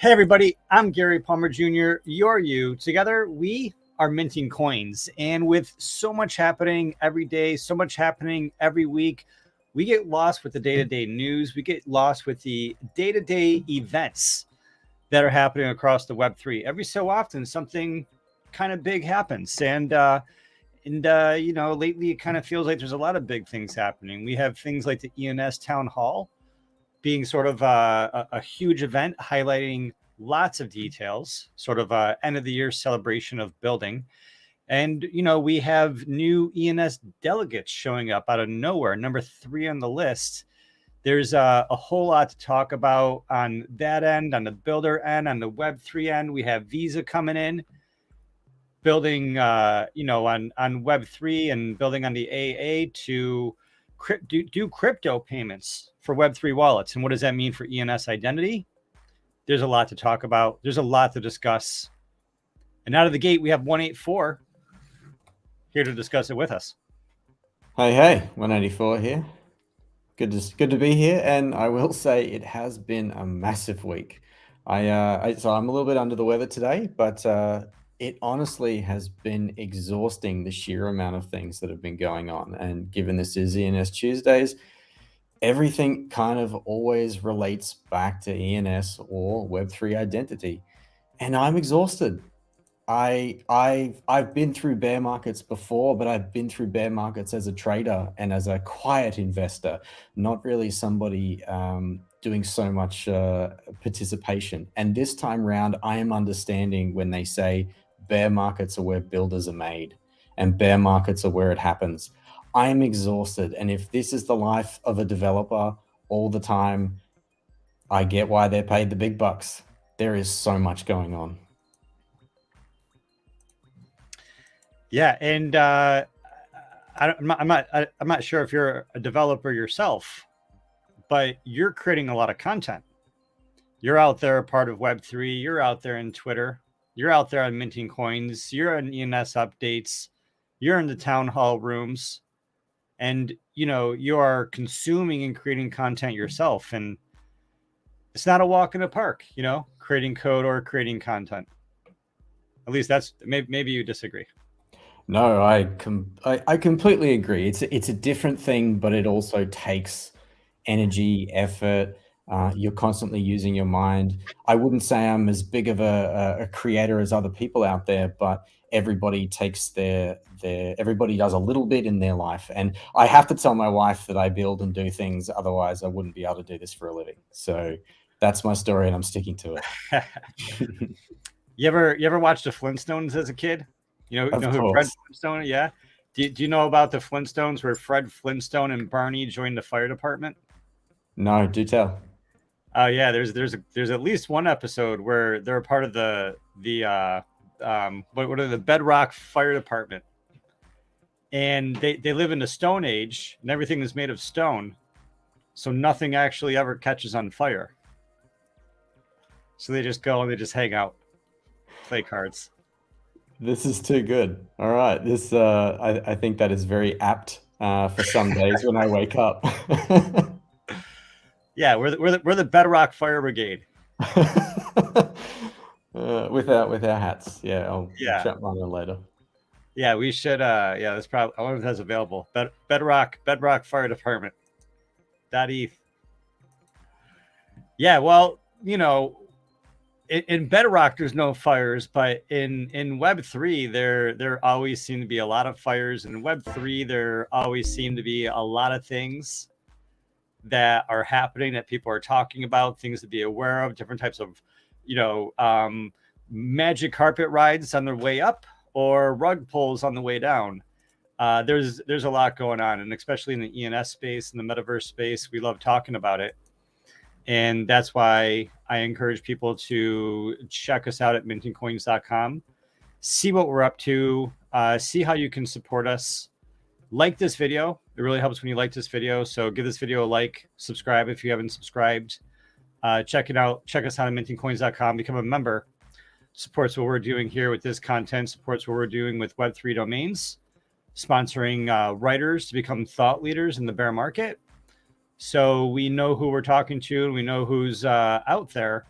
Hey everybody, I'm Gary Palmer Jr., you're you. Together, we are minting coins. And with so much happening every day, so much happening every week, we get lost with the day-to-day news. We get lost with the day-to-day events that are happening across the Web3. Every so often, something kind of big happens. Lately it kind of feels like there's a lot of big things happening. We have things like the ENS town hall being sort of a huge event highlighting lots of details, sort of end of the year celebration of building. And, we have new ENS delegates showing up out of nowhere, number 3 on the list. There's a whole lot to talk about on that end, on the builder end, on the Web3 end. We have Visa coming in, building, on Web3 and building on the AA to do crypto payments for Web3 wallets. And what does that mean for ENS identity? There's a lot to talk about. There's a lot to discuss. And out of the gate, we have 184 here to discuss it with us. Hey, 184 here. Good to be here. And I will say it has been a massive week. So I'm a little bit under the weather today, but it honestly has been exhausting, the sheer amount of things that have been going on. And given this is ENS Tuesdays, everything kind of always relates back to ENS or Web3 identity. And I'm exhausted. I've been through bear markets before, but I've been through bear markets as a trader and as a quiet investor, not really somebody doing so much participation. And this time round, I am understanding when they say bear markets are where builders are made and bear markets are where it happens. I'm exhausted. And if this is the life of a developer all the time, I get why they're paid the big bucks. There is so much going on. Yeah, and I'm not sure if you're a developer yourself, but you're creating a lot of content. You're out there part of Web3. You're out there in Twitter. You're out there on minting coins. You're on ENS updates. You're in the town hall rooms, and you are consuming and creating content yourself. And it's not a walk in the park, creating code or creating content. At least that's maybe you disagree. No, I completely agree. It's a different thing, but it also takes energy, effort. You're constantly using your mind. I wouldn't say I'm as big of a creator as other people out there, but everybody takes everybody does a little bit in their life. And I have to tell my wife that I build and do things, otherwise I wouldn't be able to do this for a living. So that's my story and I'm sticking to it. You ever watched the Flintstones as a kid? You know who Fred Flintstone? Yeah. Do you know about the Flintstones where Fred Flintstone and Barney joined the fire department? No, do tell. Oh yeah, there's at least one episode where they're a part of the Bedrock Fire Department, and they live in the Stone Age, and everything is made of stone, so nothing actually ever catches on fire. So they just go and they just hang out, play cards. This is too good. All right. This, I think that is very apt for some days when I wake up. Yeah, we're the Bedrock Fire Brigade. With our hats. Yeah, I'll chat on it later. Yeah, we should. Yeah, that's probably. I wonder if that's available. Bedrock Fire Department. .eth. Yeah, well, in Bedrock, there's no fires, but in Web3, there always seem to be a lot of fires. In Web3, there always seem to be a lot of things that are happening that people are talking about, things to be aware of, different types of, magic carpet rides on their way up or rug pulls on the way down. There's a lot going on, and especially in the ENS space, in the metaverse space, we love talking about it. And that's why I encourage people to check us out at mintingcoins.com, see what we're up to, see how you can support us. Like this video. It really helps when you like this video. So give this video a like, subscribe if you haven't subscribed. Check it out. Check us out at mintingcoins.com. Become a member. Supports what we're doing here with this content, supports what we're doing with Web3 domains, sponsoring writers to become thought leaders in the bear market. So we know who we're talking to, and we know who's out there.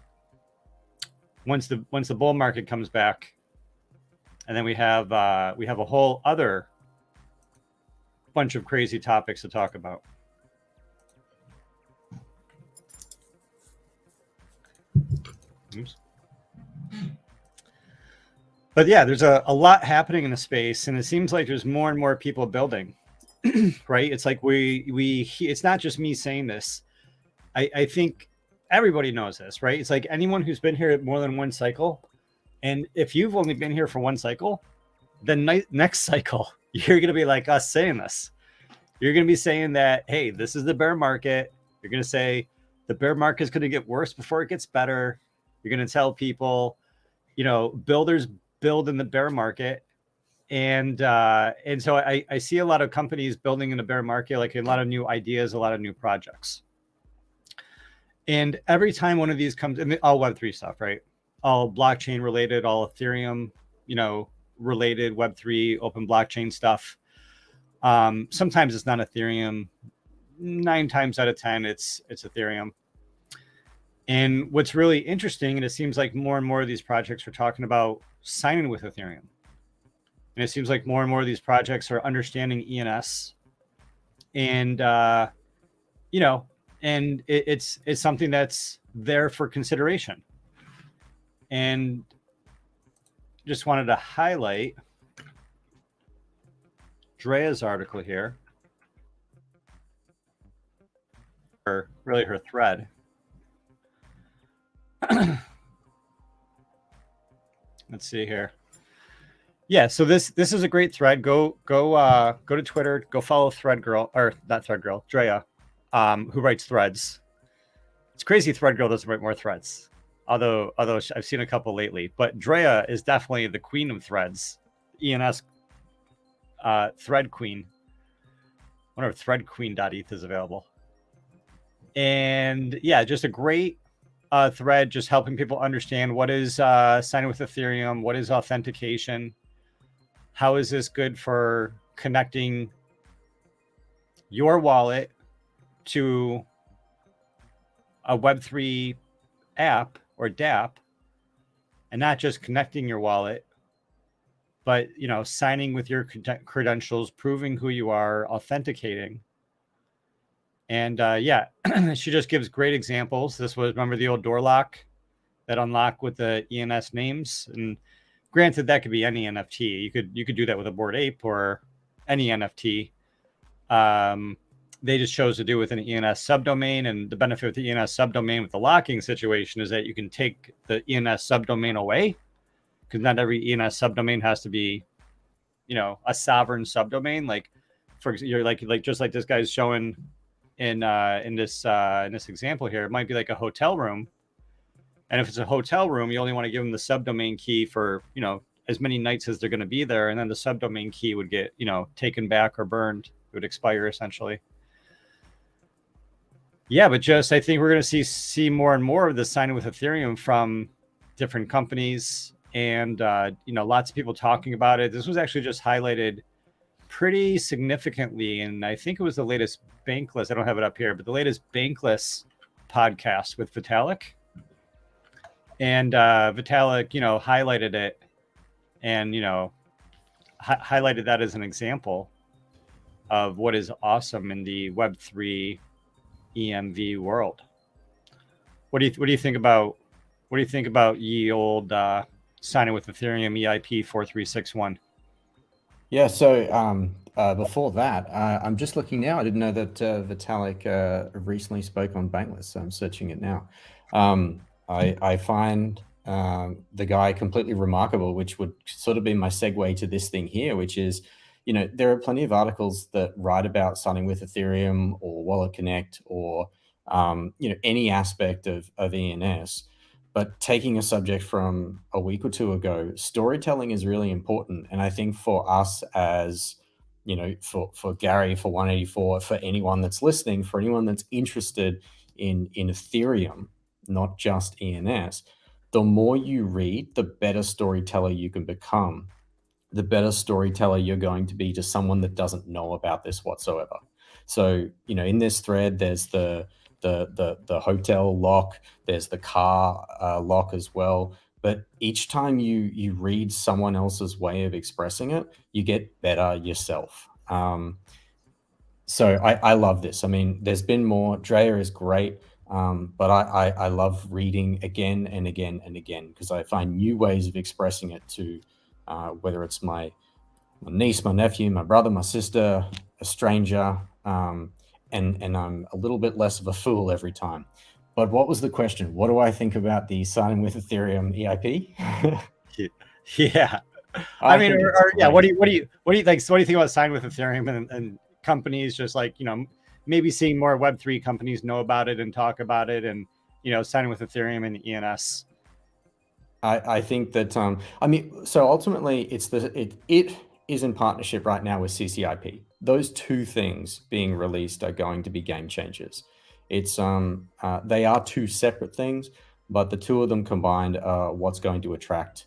once the bull market comes back, and then we have a whole other bunch of crazy topics to talk about. Oops. But yeah, there's a lot happening in the space, and it seems like there's more and more people building. Right? It's like it's not just me saying this. I think everybody knows this, right? It's like anyone who's been here more than one cycle, and if you've only been here for one cycle, then next cycle you're going to be like us saying this. You're going to be saying that, hey, this is the bear market. You're going to say the bear market is going to get worse before it gets better. You're going to tell people, builders build in the bear market. And so I see a lot of companies building in the bear market, like a lot of new ideas, a lot of new projects. And every time one of these comes in, all Web3 stuff, right? All blockchain related, all Ethereum, related Web3 open blockchain stuff. Sometimes it's not Ethereum. 9 times out of 10, it's Ethereum. And what's really interesting, and it seems like more and more of these projects are talking about signing with Ethereum. And it seems like more and more of these projects are understanding ENS, and and it's something that's there for consideration. And just wanted to highlight Drea's article here, or really her thread. Let's see here. Yeah, so this is a great thread. Go to Twitter. Go follow Thread Girl, or not Thread Girl, Drea, who writes threads. It's crazy Thread Girl doesn't write more threads, although I've seen a couple lately. But Drea is definitely the queen of threads, ENS thread queen. I wonder if threadqueen.eth is available. And yeah, just a great thread, just helping people understand what is signing with Ethereum, what is authentication, how is this good for connecting your wallet to a Web3 app or dApp, and not just connecting your wallet, but signing with your credentials, proving who you are, authenticating. And yeah, she just gives great examples. This was, remember the old door lock that unlock with the ENS names? And granted, that could be any NFT. You could do that with a Bored Ape or any NFT. They just chose to do with an ENS subdomain, and the benefit of the ENS subdomain with the locking situation is that you can take the ENS subdomain away, because not every ENS subdomain has to be, a sovereign subdomain. Like, you're like just like this guy's showing in this example here, it might be like a hotel room. And if it's a hotel room, you only want to give them the subdomain key for, as many nights as they're going to be there. And then the subdomain key would get, taken back or burned. It would expire essentially. Yeah, but I think we're going to see more and more of this signing with Ethereum from different companies, and, lots of people talking about it. This was actually just highlighted pretty significantly. And I think it was the latest Bankless. I don't have it up here, but the latest Bankless podcast with Vitalik. And Vitalik, highlighted it, and, highlighted that as an example of what is awesome in the Web3 EMV world. What do you think about ye old signing with Ethereum EIP 4361? Yeah, so before that, I'm just looking now. I didn't know that Vitalik recently spoke on Bankless, so I'm searching it now. I find the guy completely remarkable, which would sort of be my segue to this thing here, which is, there are plenty of articles that write about signing with Ethereum or Wallet Connect or, any aspect of ENS. But taking a subject from a week or two ago, storytelling is really important. And I think for us as, for Gary, for 184, for anyone that's listening, for anyone that's interested in Ethereum, not just ENS, the more you read, the better storyteller you can become. The better storyteller you're going to be to someone that doesn't know about this whatsoever. So, in this thread, there's the hotel lock, there's the car lock as well. but each time you read someone else's way of expressing it, you get better yourself. So I love this. I mean, there's been more. Drea is great, but I love reading again and again and again because I find new ways of expressing it to whether it's my niece, my nephew, my brother, my sister, a stranger, and I'm a little bit less of a fool every time. But what was the question? What do I think about the signing with Ethereum EIP? Yeah. I mean, think it's yeah. great. What do you think? So what do you think about signing with Ethereum and companies just like, maybe seeing more Web3 companies know about it and talk about it, and signing with Ethereum and ENS? I think that I mean, so ultimately it is in partnership right now with CCIP. Those two things being released are going to be game changers. It's they are two separate things, but the two of them combined are what's going to attract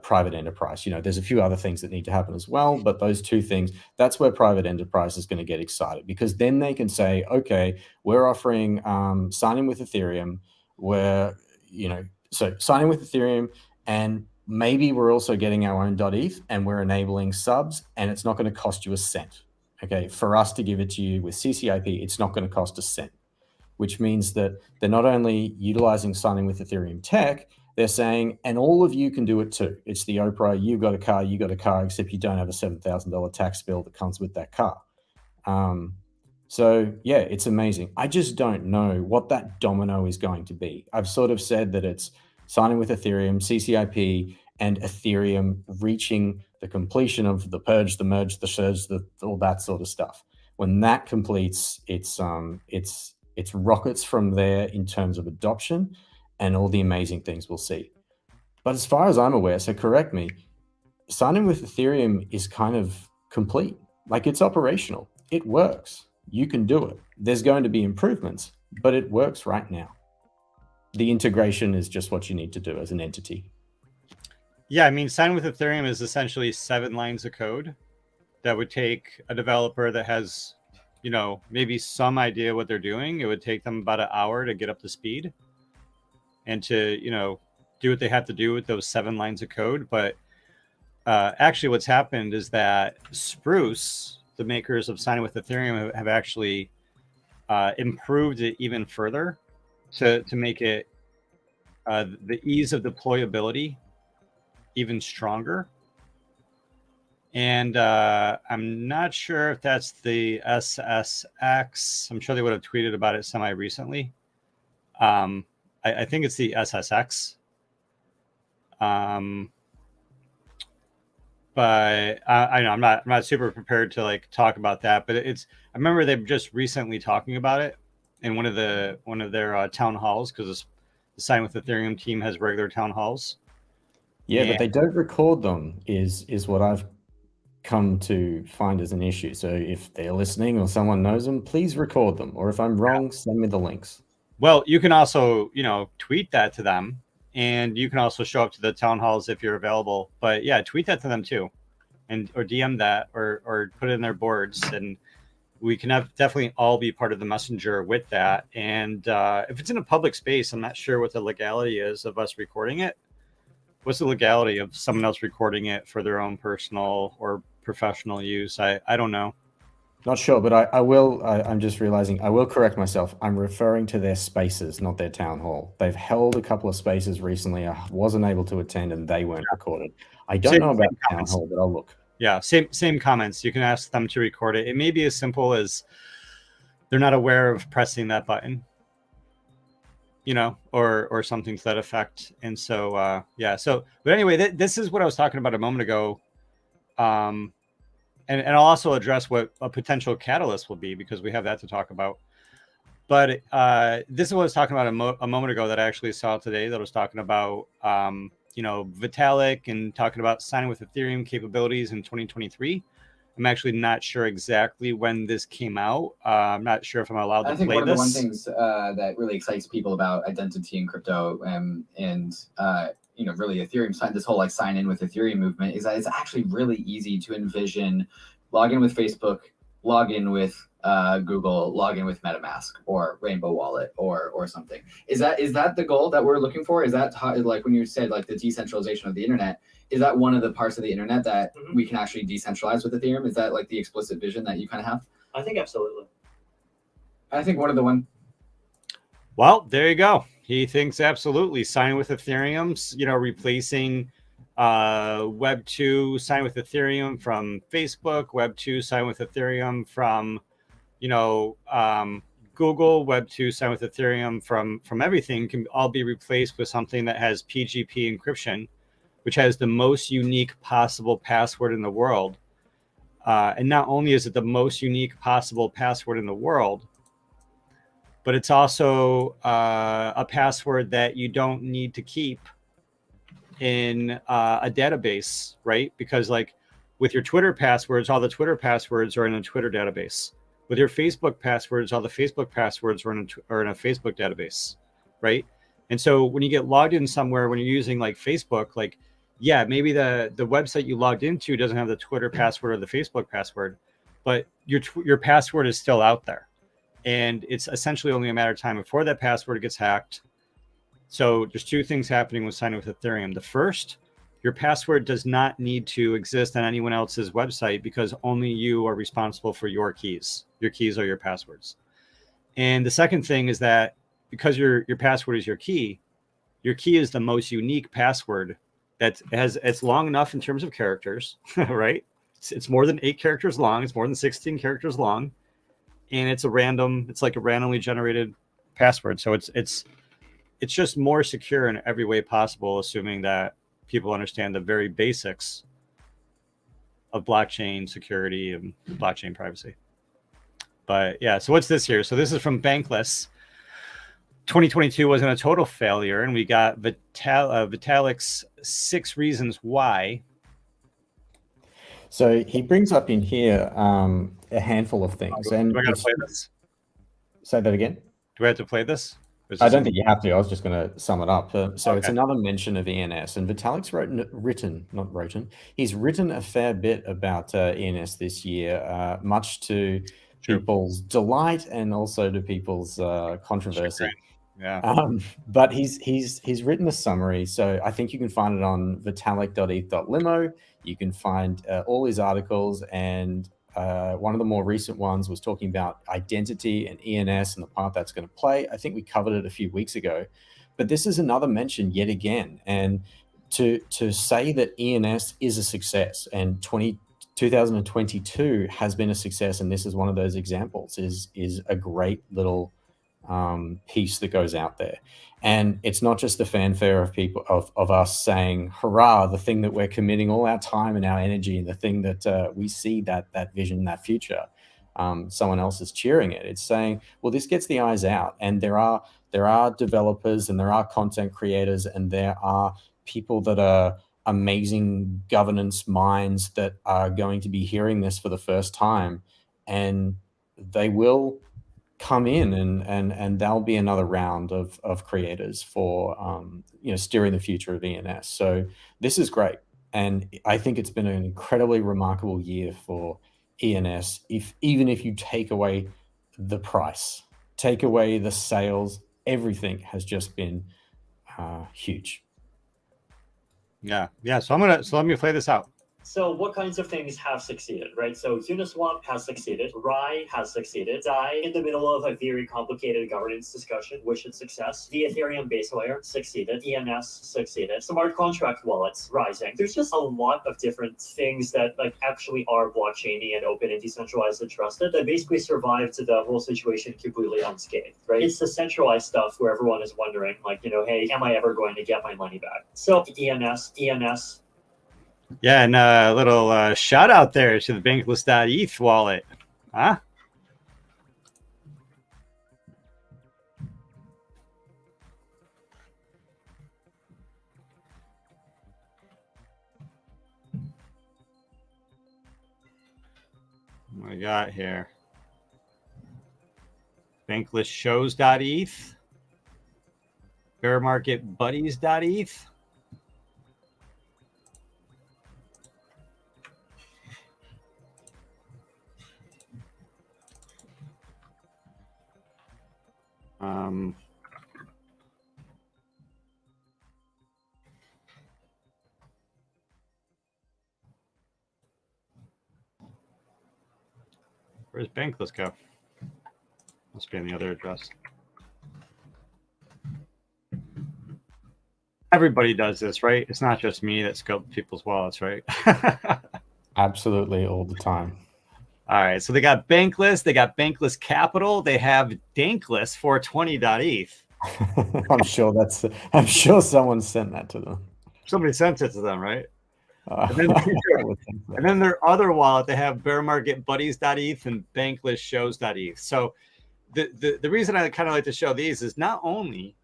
private enterprise. There's a few other things that need to happen as well, but those two things, that's where private enterprise is going to get excited, because then they can say, okay, we're offering signing with Ethereum, where so signing with Ethereum, and maybe we're also getting our own .eth, and we're enabling subs, and it's not going to cost you a cent. Okay, for us to give it to you with CCIP, it's not going to cost a cent, which means that they're not only utilizing signing with Ethereum tech, they're saying, and all of you can do it too. It's the Oprah, you got a car, except you don't have a $7,000 tax bill that comes with that car. So yeah, it's amazing. I just don't know what that domino is going to be. I've sort of said that it's signing with Ethereum, CCIP, and Ethereum reaching the completion of the purge, the merge, the surge, all that sort of stuff. When that completes, it's rockets from there in terms of adoption and all the amazing things we'll see. But as far as I'm aware, so correct me, signing with Ethereum is kind of complete. Like, it's operational. It works. You can do it. There's going to be improvements, but it works right now. The integration is just what you need to do as an entity. Yeah, I mean, signing with Ethereum is essentially 7 lines of code that would take a developer that has, maybe some idea what they're doing. It would take them about an hour to get up to speed and to, do what they have to do with those 7 lines of code. But actually what's happened is that Spruce, the makers of signing with Ethereum, have actually improved it even further to make it the ease of deployability even stronger. And I'm not sure if that's the SSX. I'm sure they would have tweeted about it semi recently. I think it's the SSX. But I know I'm not super prepared to like talk about that. But I remember they just recently talking about it in one of their town halls, because the Sign with Ethereum team has regular town halls. Yeah, but they don't record them is what I've come to find as an issue. So if they're listening or someone knows them, please record them. Or if I'm wrong, send me the links. Well, you can also, tweet that to them, and you can also show up to the town halls if you're available. But yeah, tweet that to them too, or DM that, or put it in their boards, and we can definitely all be part of the messenger with that. And if it's in a public space, I'm not sure what the legality is of us recording it. What's the legality of someone else recording it for their own personal or professional use? I don't know. Not sure, but I will. I'm just realizing I will correct myself. I'm referring to their spaces, not their town hall. They've held a couple of spaces recently. I wasn't able to attend, and they weren't recorded. I don't know about town hall, but I'll look. Yeah, same comments. You can ask them to record it. It may be as simple as they're not aware of pressing that button, or something to that effect. And so, yeah. So, but anyway, this is what I was talking about a moment ago. And I'll also address what a potential catalyst will be, because we have that to talk about. But this is what I was talking about a moment ago that I actually saw today, that was talking about, Vitalik, and talking about signing with Ethereum capabilities in 2023. I'm actually not sure exactly when this came out. I'm not sure if I'm allowed to play this. I think one of the things that really excites people about identity in crypto, and really Ethereum signed this whole like sign in with Ethereum movement, is that it's actually really easy to envision log in with Facebook, log in with Google login with MetaMask or Rainbow Wallet or something. Is that the goal that we're looking for? Is that how, like when you said like the decentralization of the internet? Is that one of the parts of the internet that we can actually decentralize with Ethereum? Is that like the explicit vision that you kind of have? I think absolutely. I think one of the one. Well, there you go. He thinks absolutely sign with Ethereum's, replacing Web2 sign with Ethereum from Facebook, Web2 sign with Ethereum from, Google, Web2 sign with Ethereum from everything can all be replaced with something that has PGP encryption, which has the most unique possible password in the world. And not only is it the most unique possible password in the world, but it's also a password that you don't need to keep in a database, right? Because like with your Twitter passwords, all the Twitter passwords are in a Twitter database. With your Facebook passwords, all the Facebook passwords are in a Facebook database, right? And so when you get logged in somewhere, when you're using like Facebook, like, yeah, maybe the website you logged into doesn't have the Twitter password or the Facebook password, but your password is still out there. And it's essentially only a matter of time before that password gets hacked. So there's two things happening with signing with Ethereum. The first, your password does not need to exist on anyone else's website because only you are responsible for your keys. Your keys are your passwords. And the second thing is that because your password is your key is the most unique password it's long enough in terms of characters, right? It's more than 8 characters long. It's more than 16 characters long. And it's like a randomly generated password. So it's just more secure in every way possible, assuming that people understand the very basics of blockchain security and blockchain privacy. But yeah, so what's this here? So this is from Bankless. 2022 wasn't a total failure, and we got Vitalik's 6 reasons why. So he brings up in here a handful of things. And do I got to play this? Say that again. Do I have to play this? I don't think you have to. I was just going to sum it up. So Okay. It's another mention of ENS, and Vitalik's he's written a fair bit about ENS this year, much to people's delight and also to people's controversy. Yeah. But he's written a summary, so I think you can find it on vitalik.eth.limo. You can find all his articles, and one of the more recent ones was talking about identity and ENS and the part that's going to play. I think we covered it a few weeks ago, but this is another mention yet again. And to say that ENS is a success and 2022 has been a success, and this is one of those examples, is a great little piece that goes out there. And it's not just the fanfare of people of us saying, hurrah, the thing that we're committing all our time and our energy, and the thing that we see that vision, that future, someone else is cheering it. It's saying, well, this gets the eyes out, and there are developers, and there are content creators, and there are people that are amazing governance minds that are going to be hearing this for the first time, and they will come in, and there'll be another round of creators for steering the future of ENS. So this is great, and I think it's been an incredibly remarkable year for ENS. Even if you take away the price, take away the sales, everything has just been huge. Yeah. So let me play this out. So what kinds of things have succeeded, right? So Uniswap has succeeded, Rye has succeeded, DAI in the middle of a very complicated governance discussion, wish it success. The Ethereum base layer succeeded, ENS succeeded, smart contract wallets rising. There's just a lot of different things that like actually are blockchainy and open and decentralized and trusted that basically survived the whole situation completely unscathed, right? It's the centralized stuff where everyone is wondering, like, hey, am I ever going to get my money back? So ENS. Yeah, and a little shout out there to the Bankless.eth wallet. Huh? What we got here? Banklessshows.eth. Bear Market Buddies.eth. Um, where's Bankless go? Must be on the other address. Everybody does this, right? It's not just me that scopes people's wallets, right? Absolutely, all the time. All right, so they got Bankless, they got Bankless Capital, they have Dankless 420.eth. I'm sure someone sent that to them. Somebody sent it to them, right? And I then, would think so. and then their other wallet, they have Bear Market Buddies.eth and Bankless Shows.eth. So the reason I kind of like to show these is not only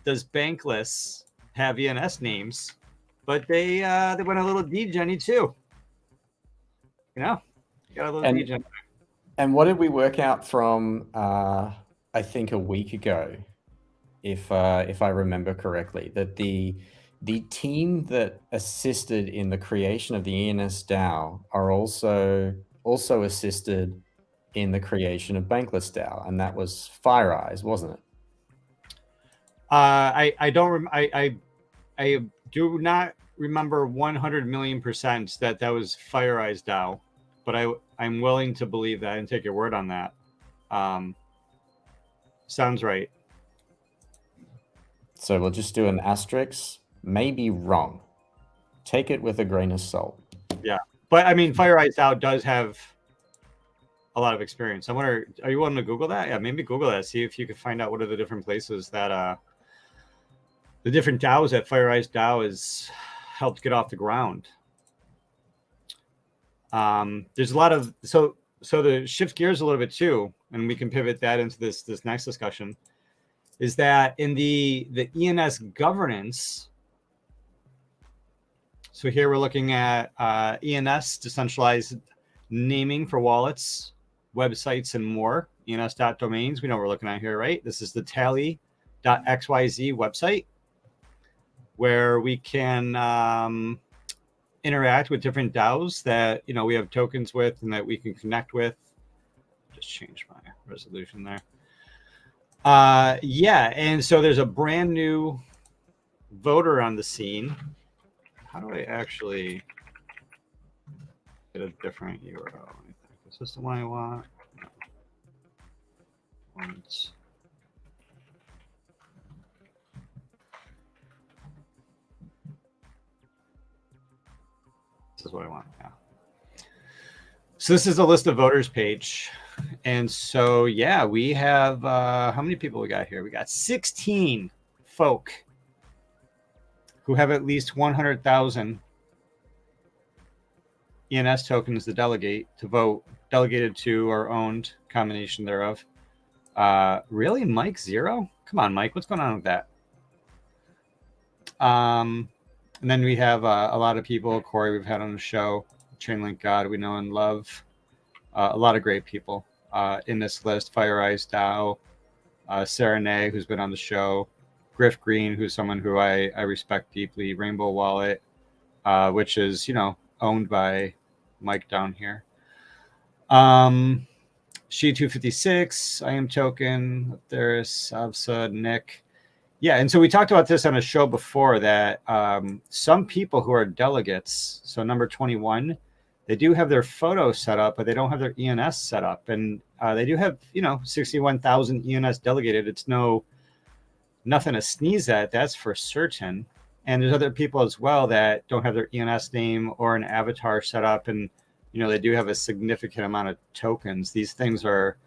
does Bankless have ENS names, but they went a little degen too. You know, got a little degen. And what did we work out from? I think a week ago, if I remember correctly, that the team that assisted in the creation of the ENS DAO are also assisted in the creation of Bankless DAO, and that was FireEyes, wasn't it? I do not remember 100,000,000% that was FireEyes DAO, but I'm willing to believe that and take your word on that. Sounds right. So we'll just do an asterisk. Maybe wrong. Take it with a grain of salt. Yeah, but I mean, FireEyes DAO does have a lot of experience. I wonder, are you willing to Google that? Yeah, maybe Google that. See if you could find out what are the different places that the different DAOs that FireEyes DAO has helped get off the ground. There's a lot of so to shift gears a little bit too, and we can pivot that into this next discussion, is that in the ENS governance. So here we're looking at ENS, decentralized naming for wallets, websites, and more. ENS.domains, we know what we're looking at here, right? This is the tally.xyz website where we can interact with different DAOs that we have tokens with and that we can connect with. Just change my resolution there. Yeah, and so there's a brand new voter on the scene. How do I actually get a different URL? Is this the one I want? No. This is what I want. Yeah. So this is a list of voters page. And so, yeah, we have, how many people we got here? We got 16 folk who have at least 100,000 ENS tokens to delegate, to vote, delegated to or owned, combination thereof. Really, Mike, 0? Come on, Mike, what's going on with that? And then we have a lot of people. Corey, we've had on the show. Chainlink God, we know and love. A lot of great people in this list. FireEyes DAO, Sarah Nay, who's been on the show. Griff Green, who's someone who I respect deeply. Rainbow Wallet, which is, owned by Mike down here. She256, I Am Token, there's Savsa, Nick. Yeah, and so we talked about this on a show before that some people who are delegates, so number 21, they do have their photo set up, but they don't have their ENS set up. And they do have, 61,000 ENS delegated. It's nothing to sneeze at, that's for certain. And there's other people as well that don't have their ENS name or an avatar set up. And, they do have a significant amount of tokens. These things are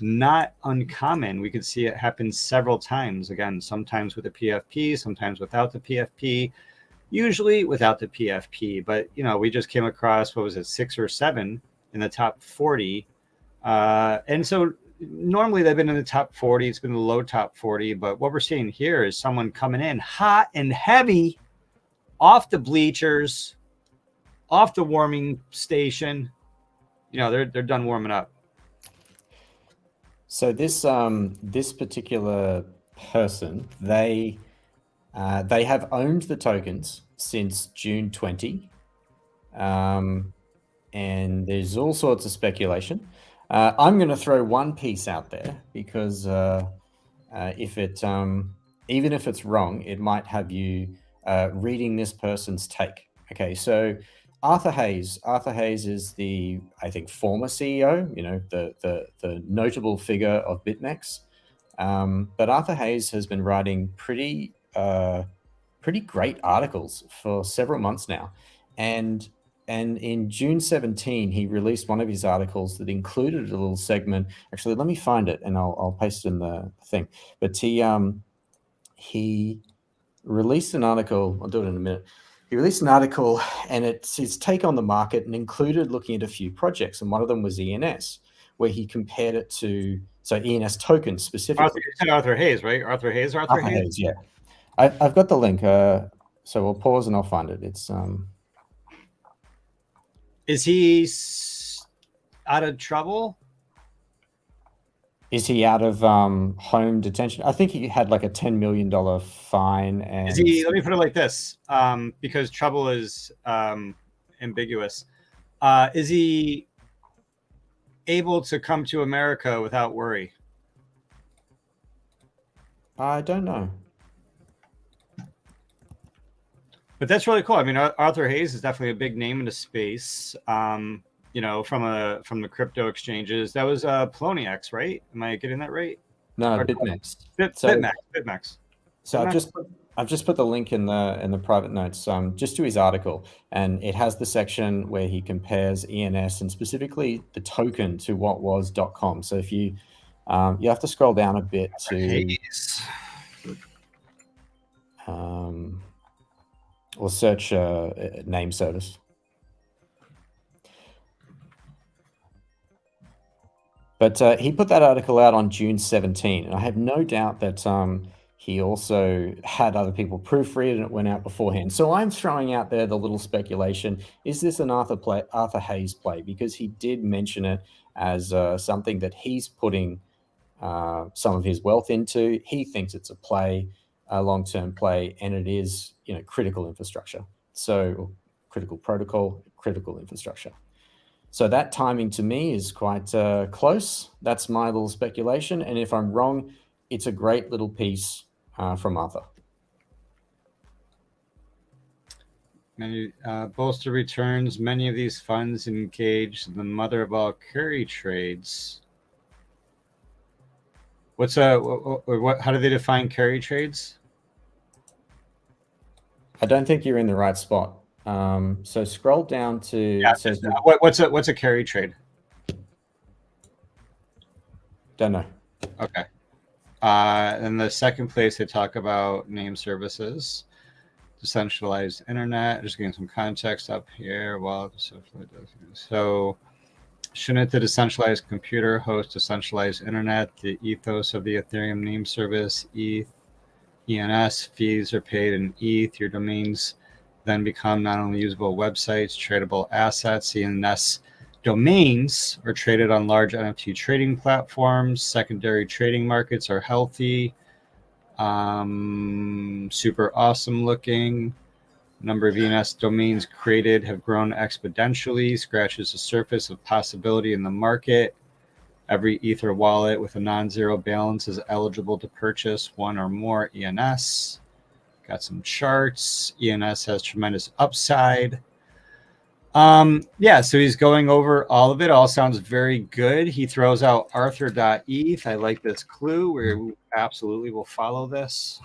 not uncommon. We could see it happen several times. Again, sometimes with the PFP, sometimes without the PFP, usually without the PFP. But, we just came across, 6 or 7 in the top 40. And so normally they've been in the top 40. It's been the low top 40. But what we're seeing here is someone coming in hot and heavy off the bleachers, off the warming station. They're done warming up. So this particular person, they have owned the tokens since June 20, and there's all sorts of speculation. I'm going to throw one piece out there because if it even if it's wrong, it might have you reading this person's take. Okay, so Arthur Hayes. Arthur Hayes is the, I think, former CEO. You know, the notable figure of BitMEX. But Arthur Hayes has been writing pretty great articles for several months now, and in June 17, he released one of his articles that included a little segment. Actually, let me find it and I'll paste it in the thing. But he released an article. I'll do it in a minute. He released an article, and it's his take on the market, and included looking at a few projects. And one of them was ENS, where he compared it to ENS tokens specifically. Arthur Hayes, right? Arthur Hayes. Yeah. I've got the link. So we'll pause and I'll find it. It's Is he out of trouble? Is he out of home detention? I think he had like a $10 million fine. And is he? Let me put it like this, because trouble is ambiguous. Is he able to come to America without worry? I don't know. But that's really cool. I mean, Arthur Hayes is definitely a big name in the space. You know, from the crypto exchanges. That was Poloniex, right? Am I getting that right? No, BitMEX. BitMEX. So I've just put the link in the private notes, just to his article, and it has the section where he compares ENS and specifically the token to what was .com. So if you have to scroll down a bit to Hayes. or search name service. But he put that article out on June 17, and I have no doubt that he also had other people proofread, and it went out beforehand. So I'm throwing out there the little speculation: is this an Arthur Hayes play? Because he did mention it as something that he's putting some of his wealth into. He thinks it's a play, a long-term play, and it is, you know, critical infrastructure. So critical protocol, critical infrastructure. So that timing to me is quite close. That's my little speculation. And if I'm wrong, it's a great little piece from Arthur. Many bolster returns. Many of these funds engage the mother of all carry trades. What's what? How do they define carry trades? I don't think you're in the right spot. So scroll down to. Yeah, what's a carry trade? Don't know. Okay. In the second place, they talk about name services, decentralized internet. Just getting some context up here. Well, so shouldn't the decentralized computer host decentralized internet? The ethos of the Ethereum name service, ENS fees are paid in ETH. Your domains then become not only usable websites, tradable assets. ENS domains are traded on large NFT trading platforms. Secondary trading markets are healthy. Super awesome looking. Number of ENS domains created have grown exponentially, scratches the surface of possibility in the market. Every Ether wallet with a non-zero balance is eligible to purchase one or more ENS. Got some charts. ENS has tremendous upside. Yeah, so he's going over all of it. All sounds very good. He throws out Arthur.eth. I like this clue. We absolutely will follow this.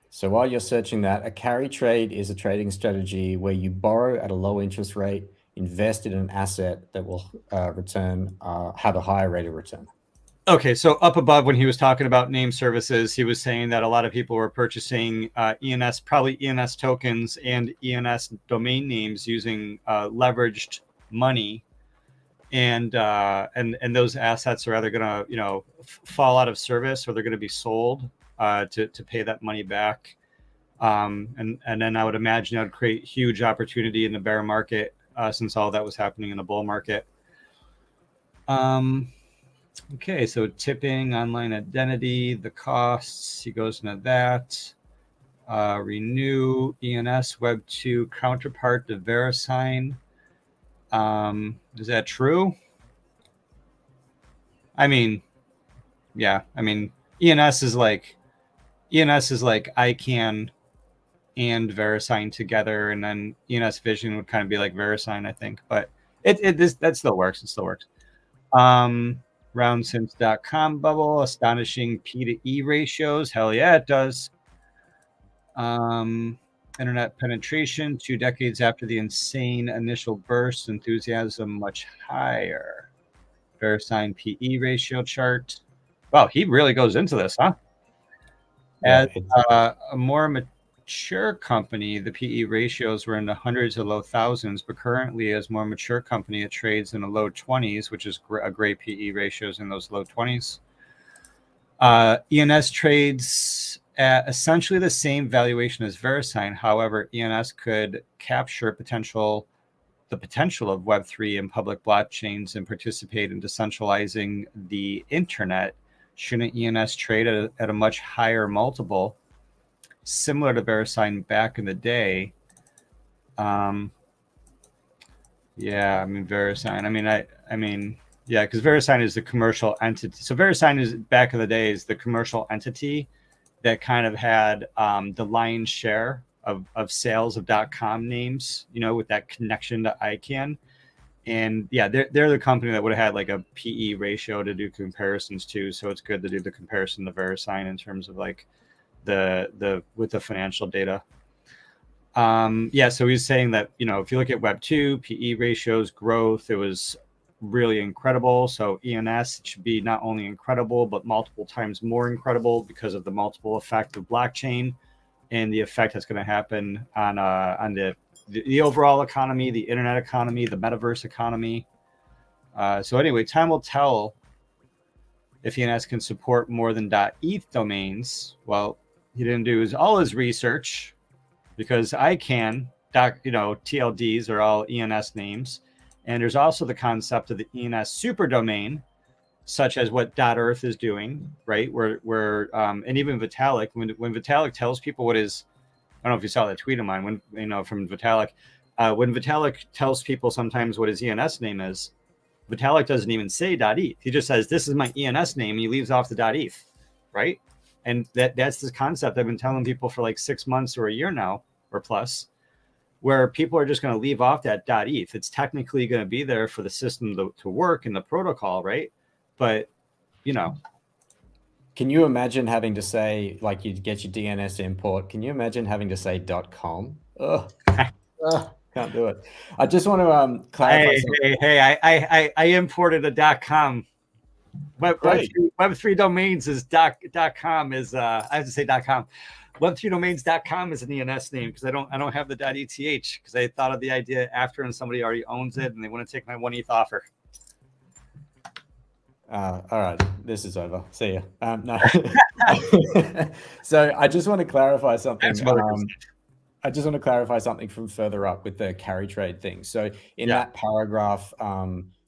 So while you're searching that, a carry trade is a trading strategy where you borrow at a low interest rate, invest in an asset that will have a higher rate of return. Okay, so up above when he was talking about name services, he was saying that a lot of people were purchasing ENS, probably ENS tokens and ENS domain names using leveraged money, and those assets are either going to, you know, fall out of service, or they're going to be sold to pay that money back, and then I would imagine that would create huge opportunity in the bear market, since all that was happening in the bull market. Okay, so tipping, online identity, the costs, he goes into that. Renew, ENS, Web2 counterpart to VeriSign. Is that true? I mean, yeah, I mean, ENS is like ICANN and VeriSign together, and then ENS Vision would kind of be like VeriSign, I think. But that still works. It still works. Roundsince.com bubble, astonishing P to E ratios. Hell yeah, it does. Internet penetration 2 decades after the insane initial burst, enthusiasm much higher. VeriSign PE ratio chart. Wow, he really goes into this, huh? Yeah, As a more mature company, the PE ratios were in the hundreds of low thousands, but currently, as more mature company, it trades in the low 20s, which is a great PE ratios in those low 20s. ENS trades at essentially the same valuation as VeriSign. However, ENS could capture the potential of Web3 and public blockchains and participate in decentralizing the internet. Shouldn't ENS trade at a much higher multiple, similar to VeriSign back in the day? Yeah, I mean VeriSign. Yeah, because VeriSign is the commercial entity. So VeriSign is back in the day is the commercial entity that kind of had the lion's share of sales of .com names, with that connection to ICANN. And yeah, they're the company that would have had like a PE ratio to do comparisons to. So it's good to do the comparison to VeriSign in terms of like the with the financial data. Yeah, so he's saying that, if you look at Web2, PE ratios, growth, it was really incredible. So ENS should be not only incredible, but multiple times more incredible because of the multiple effect of blockchain and the effect that's going to happen on the overall economy, the internet economy, the metaverse economy. So anyway, time will tell if ENS can support more than .eth domains. Well, he didn't do all his research because ICANN, TLDs are all ENS names. And there's also the concept of the ENS superdomain, such as what .earth is doing, right? Where and even Vitalik, when Vitalik tells people what is, I don't know if you saw that tweet of mine, from Vitalik, when Vitalik tells people sometimes what his ENS name is, Vitalik doesn't even say .eth. He just says, this is my ENS name, and he leaves off the .eth, right? And that's the concept I've been telling people for like 6 months or a year now, or plus, where people are just going to leave off that .eth. It's technically going to be there for the system to work in the protocol, right? But, Can you imagine having to say, like, you get your DNS import? Can you imagine having to say .com? Ugh. Can't do it. I just want to clarify. Hey! I imported a .com. Web3 domains is .com is I have to say .com. Web3domains.com is an ENS name because I don't have the .eth because I thought of the idea after and somebody already owns it and they want to take my 1 ETH offer. All right, this is over. See ya. No. So I just want to clarify something. I just want to clarify something from further up with the carry trade thing. So in that paragraph,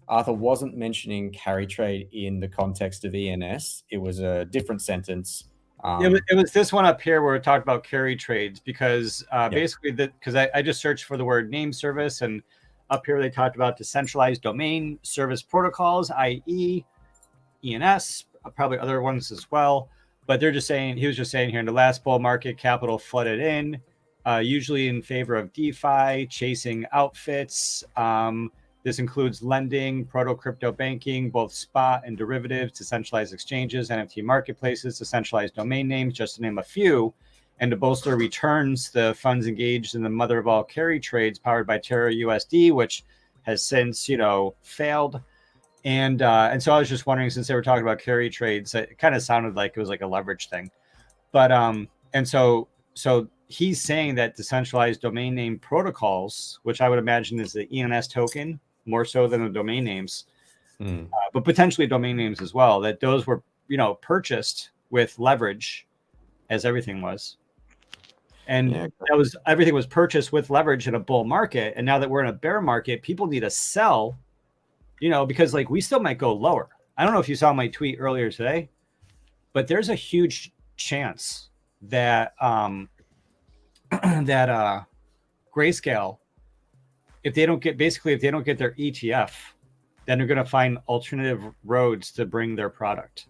Arthur wasn't mentioning carry trade in the context of ENS. It was a different sentence. It was this one up here where it talked about carry trades because basically because I just searched for the word name service, and up here they talked about decentralized domain service protocols, i.e. ENS, probably other ones as well. But he was just saying here in the last bull market, capital flooded in, usually in favor of DeFi, chasing outfits. This includes lending, proto-crypto banking, both spot and derivatives, decentralized exchanges, NFT marketplaces, decentralized domain names, just to name a few. And to bolster returns, the funds engaged in the mother of all carry trades powered by Terra USD, which has since, failed. And so I was just wondering, since they were talking about carry trades, it kind of sounded like it was like a leverage thing. But and so he's saying that decentralized domain name protocols, which I would imagine is the ENS token, more so than the domain names, but potentially domain names as well, that those were, purchased with leverage, as everything was. And everything was purchased with leverage in a bull market. And now that we're in a bear market, people need to sell, because like we still might go lower. I don't know if you saw my tweet earlier today, but there's a huge chance that Grayscale, if they don't get their ETF, then they're going to find alternative roads to bring their product.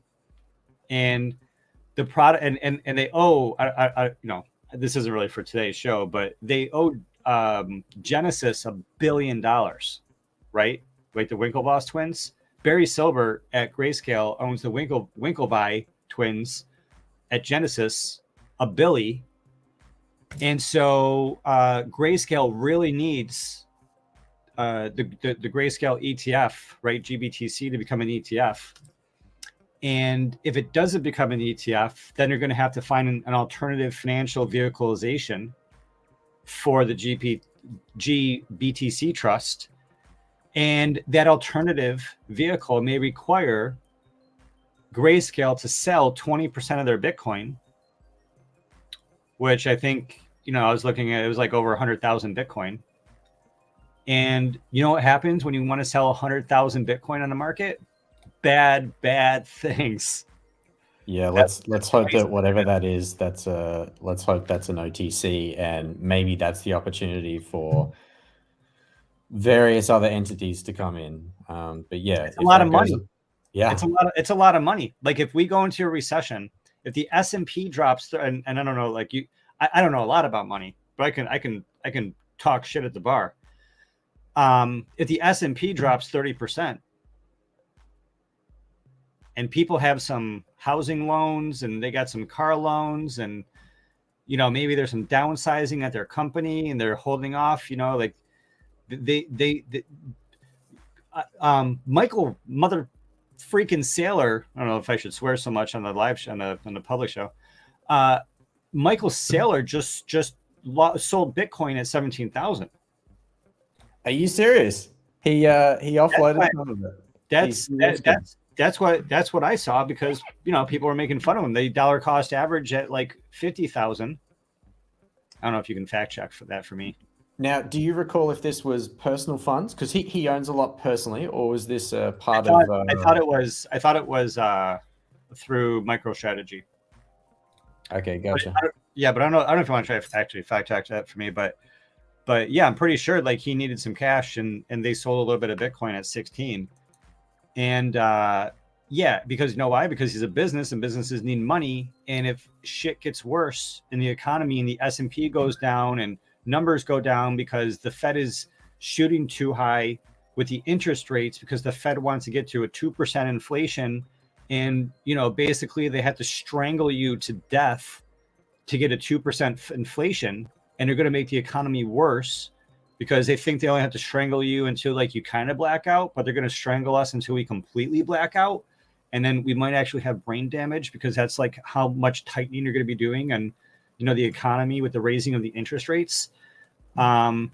And the product, and they owe, this isn't really for today's show, but they owe Genesis $1 billion, right? Like the Winklevoss twins. Barry Silver at Grayscale owns the Winklevi twins at Genesis, a Billy. And so Grayscale really needs the Grayscale ETF, right? GBTC to become an ETF. And if it doesn't become an ETF, then you're going to have to find an alternative financial vehicleization for the GBTC trust. And that alternative vehicle may require Grayscale to sell 20% of their Bitcoin, which I think, I was looking at, it was like over 100,000 Bitcoin. And you know what happens when you want to sell 100,000 Bitcoin on the market? Bad things. Yeah, let's hope that whatever that is, let's hope that's an OTC, and maybe that's the opportunity for various other entities to come in. But yeah, it's a lot of money. Yeah, it's a lot of money. Like if we go into a recession, if the S&P drops, and I don't know, like I don't know a lot about money, but I can talk shit at the bar. If the S&P drops 30%, and people have some housing loans and they got some car loans, and maybe there's some downsizing at their company and they're holding off, like Michael mother freaking Saylor, I don't know if I should swear so much on the live show, on the public show. Michael Saylor just sold Bitcoin at 17,000. Are you serious? He offloaded some of it. That's what I saw, because people were making fun of him. They dollar cost average at like 50,000. I don't know if you can fact check for that for me. Now, do you recall if this was personal funds? Because he owns a lot personally, or was this part of? I thought it was through MicroStrategy. Okay, gotcha. But I don't know if you want to try to actually fact check that for me, but yeah, I'm pretty sure like he needed some cash, and they sold a little bit of Bitcoin at 16. And because why? Because he's a business, and businesses need money. And if shit gets worse in the economy and the S&P goes down and numbers go down because the Fed is shooting too high with the interest rates, because the Fed wants to get to a 2% inflation, and basically they have to strangle you to death to get a 2% inflation, and they're going to make the economy worse, because they think they only have to strangle you until like you kind of black out, but they're going to strangle us until we completely black out. And then we might actually have brain damage, because that's like how much tightening you're going to be doing, and the economy with the raising of the interest rates. And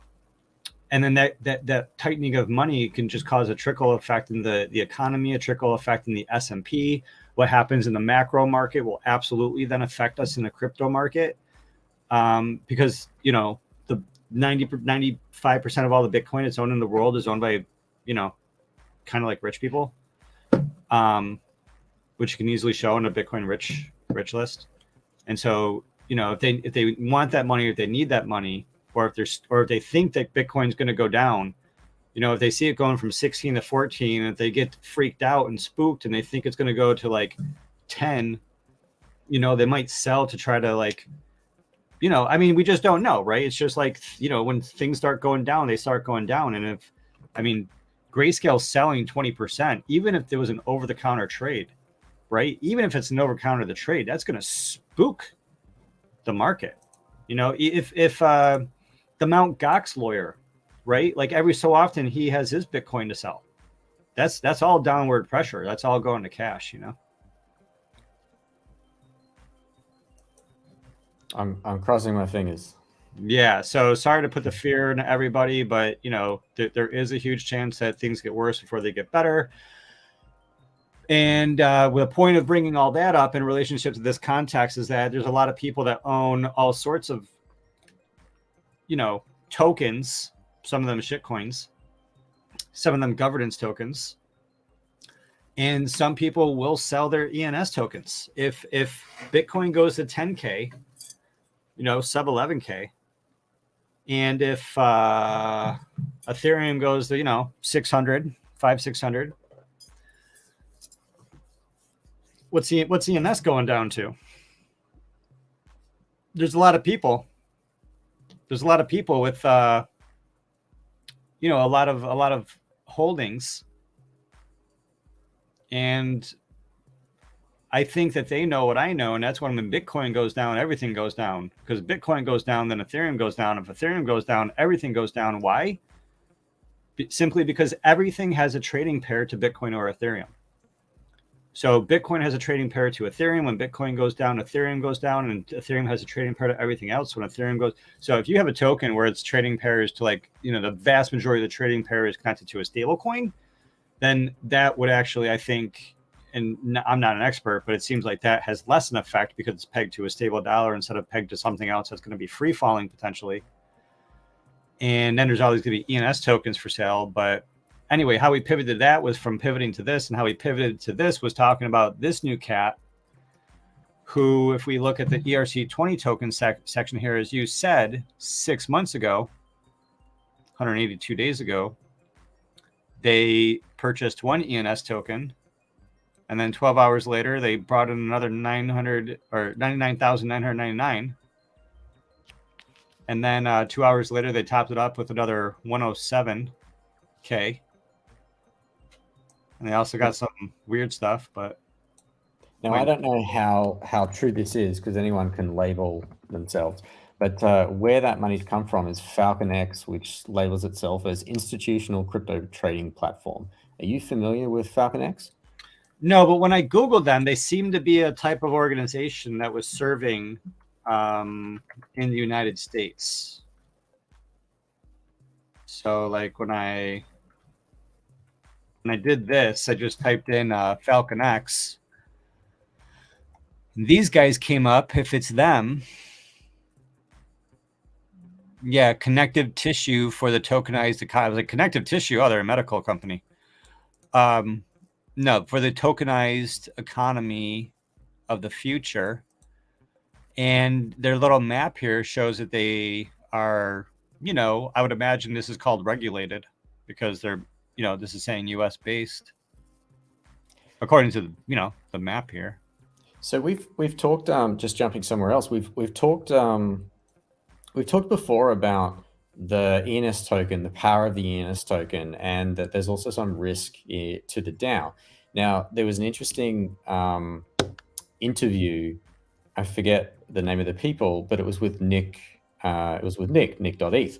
then that tightening of money can just cause a trickle effect in the economy, a trickle effect in the S&P. What happens in the macro market will absolutely then affect us in the crypto market. Because, the 95% of all the Bitcoin that's owned in the world is owned by, kind of like rich people, which you can easily show in a Bitcoin rich list. And so, if they want that money, or if they need that money, or if they think that Bitcoin's going to go down, if they see it going from 16 to 14, and if they get freaked out and spooked and they think it's going to go to like 10, they might sell to try to like, we just don't know, right? It's just like, when things start going down, they start going down. And Grayscale selling 20%, even if there was an over-the-counter trade, right? Even if it's an over-the-counter the trade, that's going to spook the market. If the Mt. Gox lawyer, right? Like every so often he has his Bitcoin to sell. That's all downward pressure. That's all going to cash, I'm crossing my fingers. Yeah. So sorry to put the fear in everybody, but there is a huge chance that things get worse before they get better. And the point of bringing all that up in relationship to this context is that there's a lot of people that own all sorts of, tokens, some of them shitcoins, some of them governance tokens. And some people will sell their ENS tokens. If Bitcoin goes to 10K, sub 11K, and if Ethereum goes to, 600, 500-600, what's ENS going down to? There's a lot of people. There's a lot of people with a lot of holdings, and I think that they know what I know, and that's when Bitcoin goes down, everything goes down. Because Bitcoin goes down, then Ethereum goes down. If Ethereum goes down, everything goes down. Why? Simply because everything has a trading pair to Bitcoin or Ethereum. So Bitcoin has a trading pair to Ethereum. When Bitcoin goes down, Ethereum goes down, and Ethereum has a trading pair to everything else. When Ethereum goes, so if you have a token where its trading pairs to, like, the vast majority of the trading pair is connected to a stable coin, then that would actually, I think, and I'm not an expert, but it seems like that has less an effect because it's pegged to a stable dollar instead of pegged to something else that's going to be free falling potentially. And then there's always going to be ENS tokens for sale. But anyway, how we pivoted that was from pivoting to this, and how we pivoted to this was talking about this new cat who, if we look at the ERC20 token section here, as you said, 6 months ago, 182 days ago, they purchased one ENS token, and then 12 hours later, they brought in another 99,999. And then 2 hours later, they topped it up with another 107K. And they also got some weird stuff, but now I don't know how true this is, because anyone can label themselves. But where that money's come from is Falcon X, which labels itself as institutional crypto trading platform. Are you familiar with Falcon X? No, but when I Googled them, they seem to be a type of organization that was serving in the United States. So like when I did this, I just typed in Falcon X. These guys came up. If it's them, yeah, connective tissue for the tokenized economy. I was like, connective tissue? Oh, they're a medical company. No, for the tokenized economy of the future. And their little map here shows that they are, I would imagine this is called regulated, because they're, this is saying US based, according to the map here. So we've talked, just jumping somewhere else, we've talked before about the ENS token, the power of the ENS token, and that there's also some risk to the DAO. Now, there was an interesting interview. I forget the name of the people, but it was with Nick. It was with Nick.eth.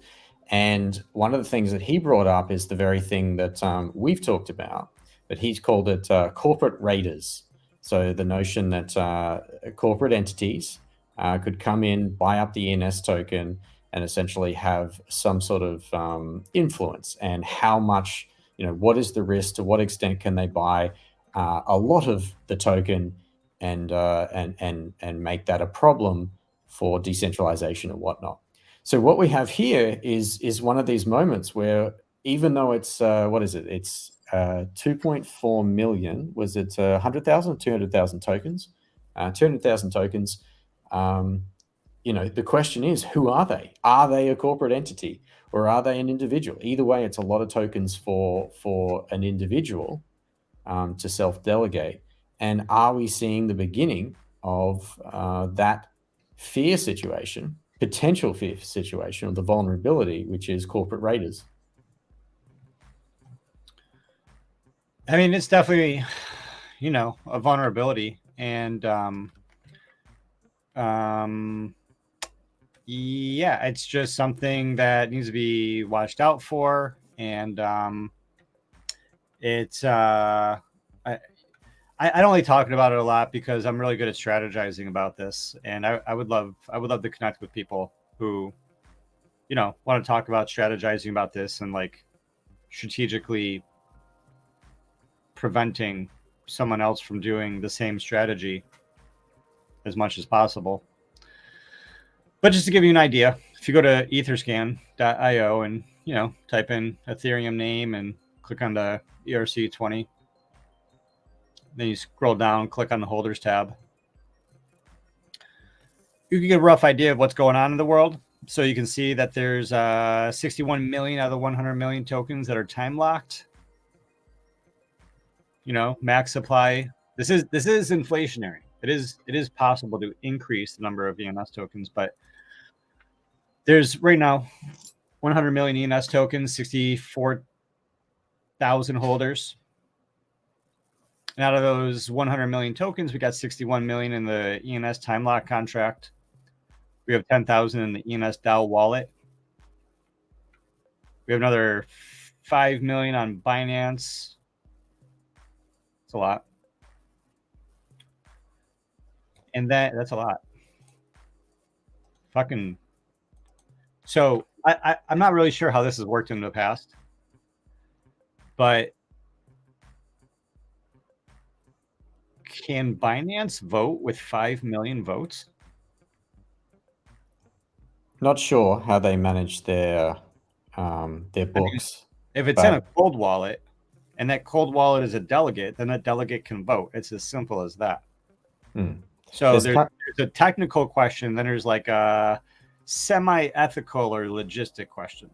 And one of the things that he brought up is the very thing that we've talked about, but he's called it corporate raiders. So the notion that corporate entities could come in, buy up the ENS token, and essentially have some sort of influence, and how much, what is the risk, to what extent can they buy a lot of the token and make that a problem for decentralization and whatnot. So what we have here is one of these moments where, even though it's what is it? It's 2.4 million. Was it 100,000 or 200,000 tokens? 200,000 tokens. The question is, who are they? Are they a corporate entity, or are they an individual? Either way, it's a lot of tokens for an individual to self-delegate. And are we seeing the beginning of that fear situation, potential fear situation, of the vulnerability, which is corporate raiders? I mean, it's definitely, a vulnerability. And yeah, it's just something that needs to be watched out for. And it's I don't like talking about it a lot, because I'm really good at strategizing about this, and I would love to connect with people who, want to talk about strategizing about this, and like strategically preventing someone else from doing the same strategy as much as possible. But just to give you an idea, if you go to etherscan.io and type in Ethereum name and click on the ERC20. Then you scroll down, click on the holders tab. You can get a rough idea of what's going on in the world. So you can see that there's 61 million out of the 100 million tokens that are time locked. Max supply this is inflationary. It is possible to increase the number of ENS tokens, but there's right now 100 million ENS tokens, 64,000 holders. And out of those 100 million tokens, we got 61 million in the ENS time lock contract. We have 10,000 in the ENS DAO wallet. We have another 5 million on Binance. It's a lot. And that's a lot. Fucking. So I'm not really sure how this has worked in the past, but can Binance vote with 5 million votes? Not sure how they manage their books. If it's in a cold wallet, and that cold wallet is a delegate, then that delegate can vote. It's as simple as that. So there's a technical question, then there's like a semi-ethical or logistic question.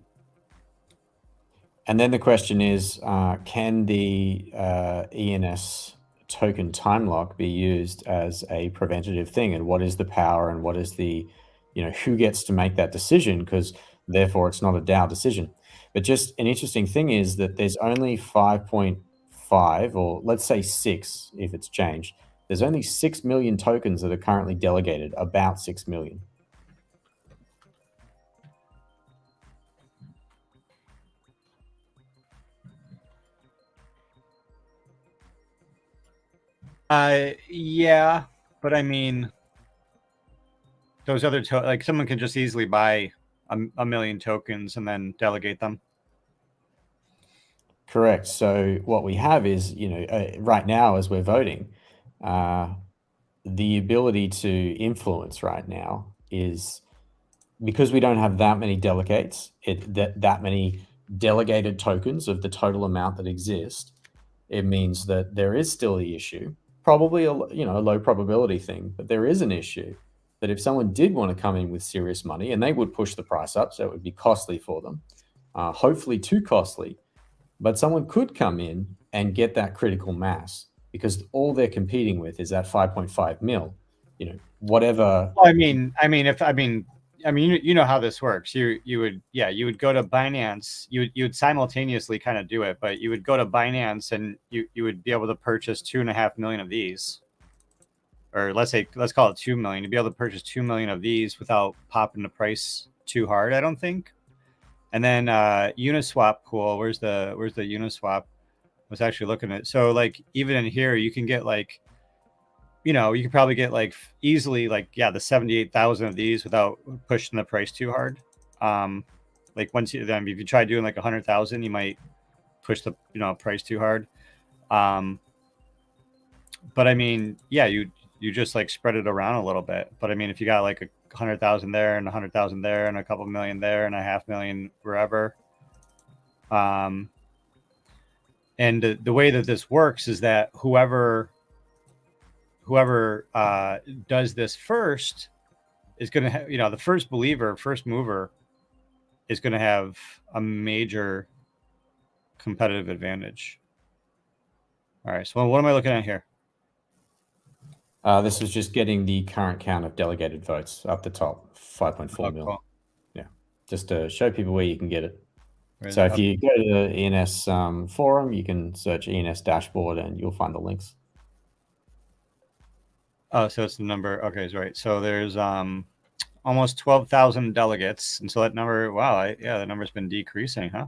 And then the question is, can the ENS token time lock be used as a preventative thing? And what is the power and what is the, who gets to make that decision? Because therefore it's not a DAO decision. But just an interesting thing is that there's only 5.5, or let's say 6 if it's changed. There's only 6 million tokens that are currently delegated, about 6 million. Yeah, but I mean, those other like someone can just easily buy a million tokens and then delegate them. Correct. So what we have is, right now as we're voting, the ability to influence right now is because we don't have that many delegates, that many delegated tokens of the total amount that exist. It means that there is still the issue, probably a low probability thing, but there is an issue that if someone did want to come in with serious money, and they would push the price up, so it would be costly for them, hopefully too costly, but someone could come in and get that critical mass because all they're competing with is that 5.5 mil, whatever. Well, I mean, you know how this works. You would go to Binance. You would simultaneously kind of do it, but you would go to Binance and you would be able to purchase 2.5 million of these, or let's call it 2 million. You'd be able to purchase 2 million of these without popping the price too hard, I don't think. And then Uniswap pool. Where's the Uniswap? I was actually looking at it. So like even in here, you can get like, you could probably get like easily like the 78,000 of these without pushing the price too hard. Like if you try doing like 100,000, you might push the price too hard. But I mean, you just like spread it around a little bit. But I mean, if you got like 100,000 there and 100,000 there and a couple million there and 500,000 wherever. And the way that this works is that whoever does this first is going to have, the first mover is going to have a major competitive advantage. All right. So what am I looking at here? This was just getting the current count of delegated votes up the top, 5.4 million. Cool. Yeah, just to show people where you can get it. So if you go to the ENS forum, you can search ENS dashboard and you'll find the links. Oh, so it's the number. Okay, right. So there's almost 12,000 delegates, and so that number. Wow, the number's been decreasing, huh?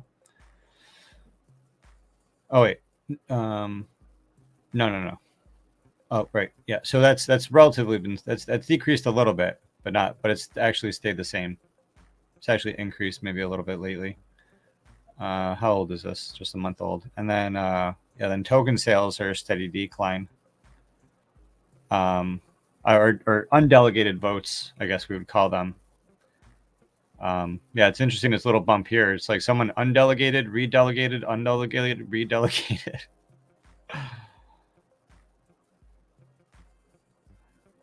Oh wait, no. Oh, right. Yeah. So that's relatively been that's decreased a little bit, but it's actually stayed the same. It's actually increased maybe a little bit lately. How old is this? Just a month old. And then then token sales are a steady decline. Or undelegated votes, I guess we would call them. It's interesting, this little bump here. It's like someone undelegated, redelegated, undelegated, redelegated.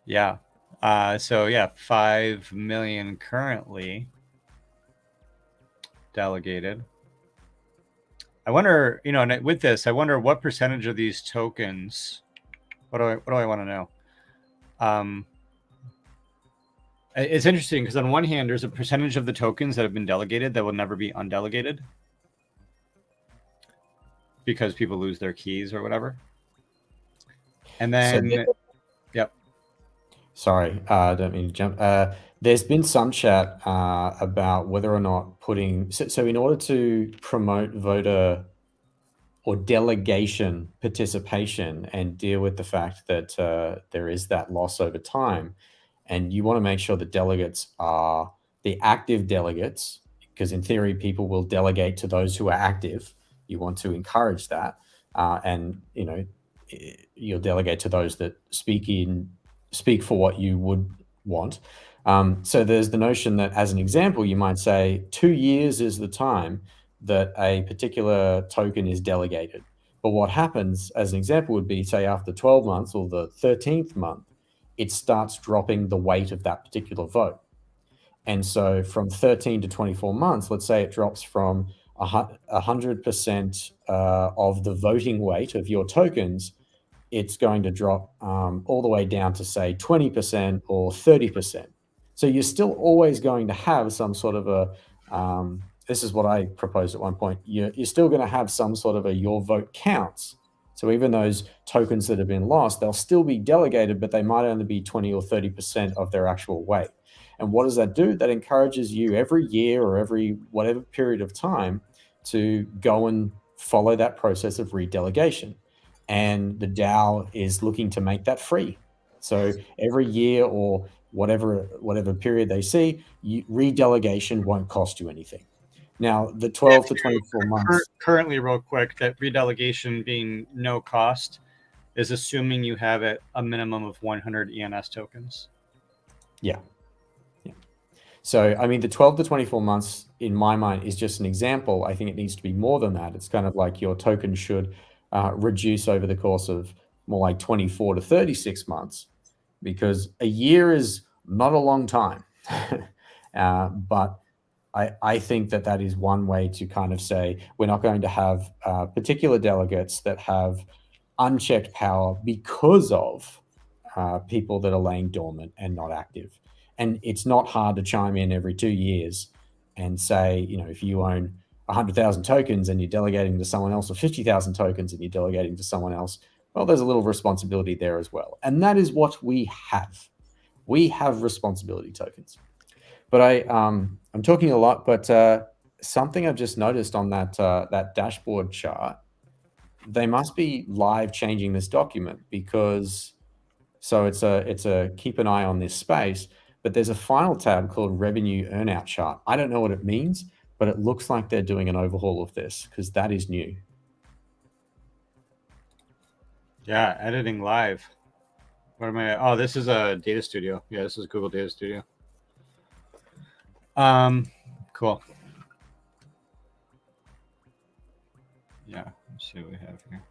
Yeah. 5 million currently delegated. I wonder, with this, I wonder what percentage of these tokens What do I want to know? It's interesting because on one hand, there's a percentage of the tokens that have been delegated that will never be undelegated because people lose their keys or whatever. And then, yep. Sorry, I don't mean to jump. There's been some chat about whether or not putting, so in order to promote voter or delegation participation and deal with the fact that there is that loss over time, and you want to make sure the delegates are the active delegates, because in theory, people will delegate to those who are active. You want to encourage that. And, you know, you'll delegate to those that speak for what you would want. So there's the notion that, as an example, you might say 2 years is the time that a particular token is delegated. But what happens, as an example, would be, say, after 12 months or the 13th month, it starts dropping the weight of that particular vote. And so from 13 to 24 months, let's say it drops from 100% of the voting weight of your tokens, it's going to drop all the way down to, say, 20% or 30%. So you're still always going to have some sort of a, this is what I proposed at one point, you're still going to have some sort of a your vote counts. So even those tokens that have been lost, they'll still be delegated, but they might only be 20 or 30% of their actual weight. And what does that do? That encourages you every year or every whatever period of time to go and follow that process of redelegation. And the DAO is looking to make that free. So every year or whatever period they see, redelegation won't cost you anything. Now, the 12 to 24 months... Currently, real quick, that redelegation being no cost is assuming you have a minimum of 100 ENS tokens. Yeah. So, I mean, the 12 to 24 months, in my mind, is just an example. I think it needs to be more than that. It's kind of like your token should reduce over the course of more like 24 to 36 months, because a year is not a long time. But I think that is one way to kind of say we're not going to have particular delegates that have unchecked power because of people that are laying dormant and not active. And it's not hard to chime in every 2 years and say, you know, if you own 100,000 tokens and you're delegating to someone else, or 50,000 tokens and you're delegating to someone else, well, there's a little responsibility there as well. And that is what we have. We have responsibility tokens. But I'm talking a lot, but something I've just noticed on that dashboard chart, they must be live changing this document, because so it's a keep an eye on this space, but there's a final tab called revenue earnout chart. I don't know what it means, but it looks like they're doing an overhaul of this, because that is new. Yeah, editing live. What am I? Oh, this is a Data Studio. Yeah, this is Google Data Studio. Cool. Yeah, let's see what we have here.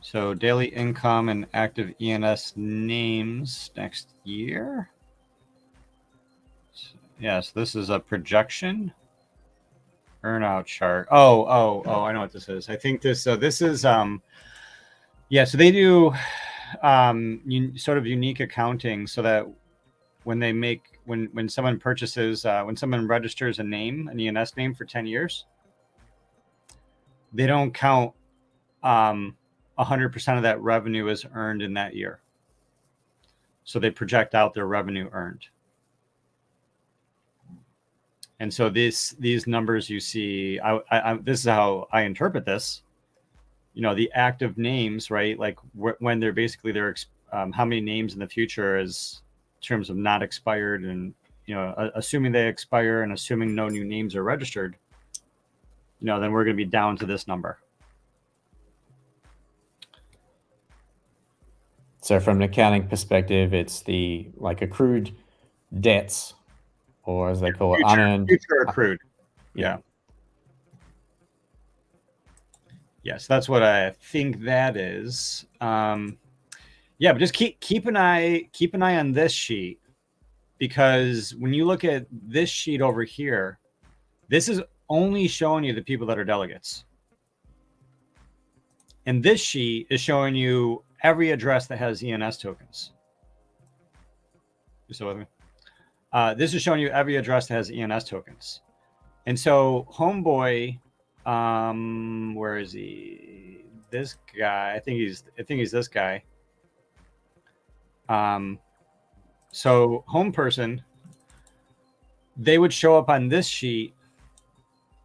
So daily income and active ENS names next year. So, yes, this is a projection earnout chart. Oh, I know what this is. I think this is yeah, so they do sort of unique accounting, so that when they make when someone purchases when someone registers a name, an ENS name, for 10 years, they don't count 100% of that revenue is earned in that year. So they project out their revenue earned. And so these numbers you see, this is how I interpret this. You know, the active names, right? Like when they're basically how many names in the future is in terms of not expired, and you know, assuming they expire and assuming no new names are registered, you know, then we're going to be down to this number. So from an accounting perspective, it's the like accrued debts, or as they call it, unearned. Future accrued. Yeah. Yes, that's what I think that is. Yeah, but just keep an eye on this sheet, because when you look at this sheet over here, this is only showing you the people that are delegates. And this sheet is showing you every address that has ENS tokens. You still with me? This is showing you every address that has ENS tokens. And so Homeboy, where is he? This guy, I think he's this guy. So Home Person, they would show up on this sheet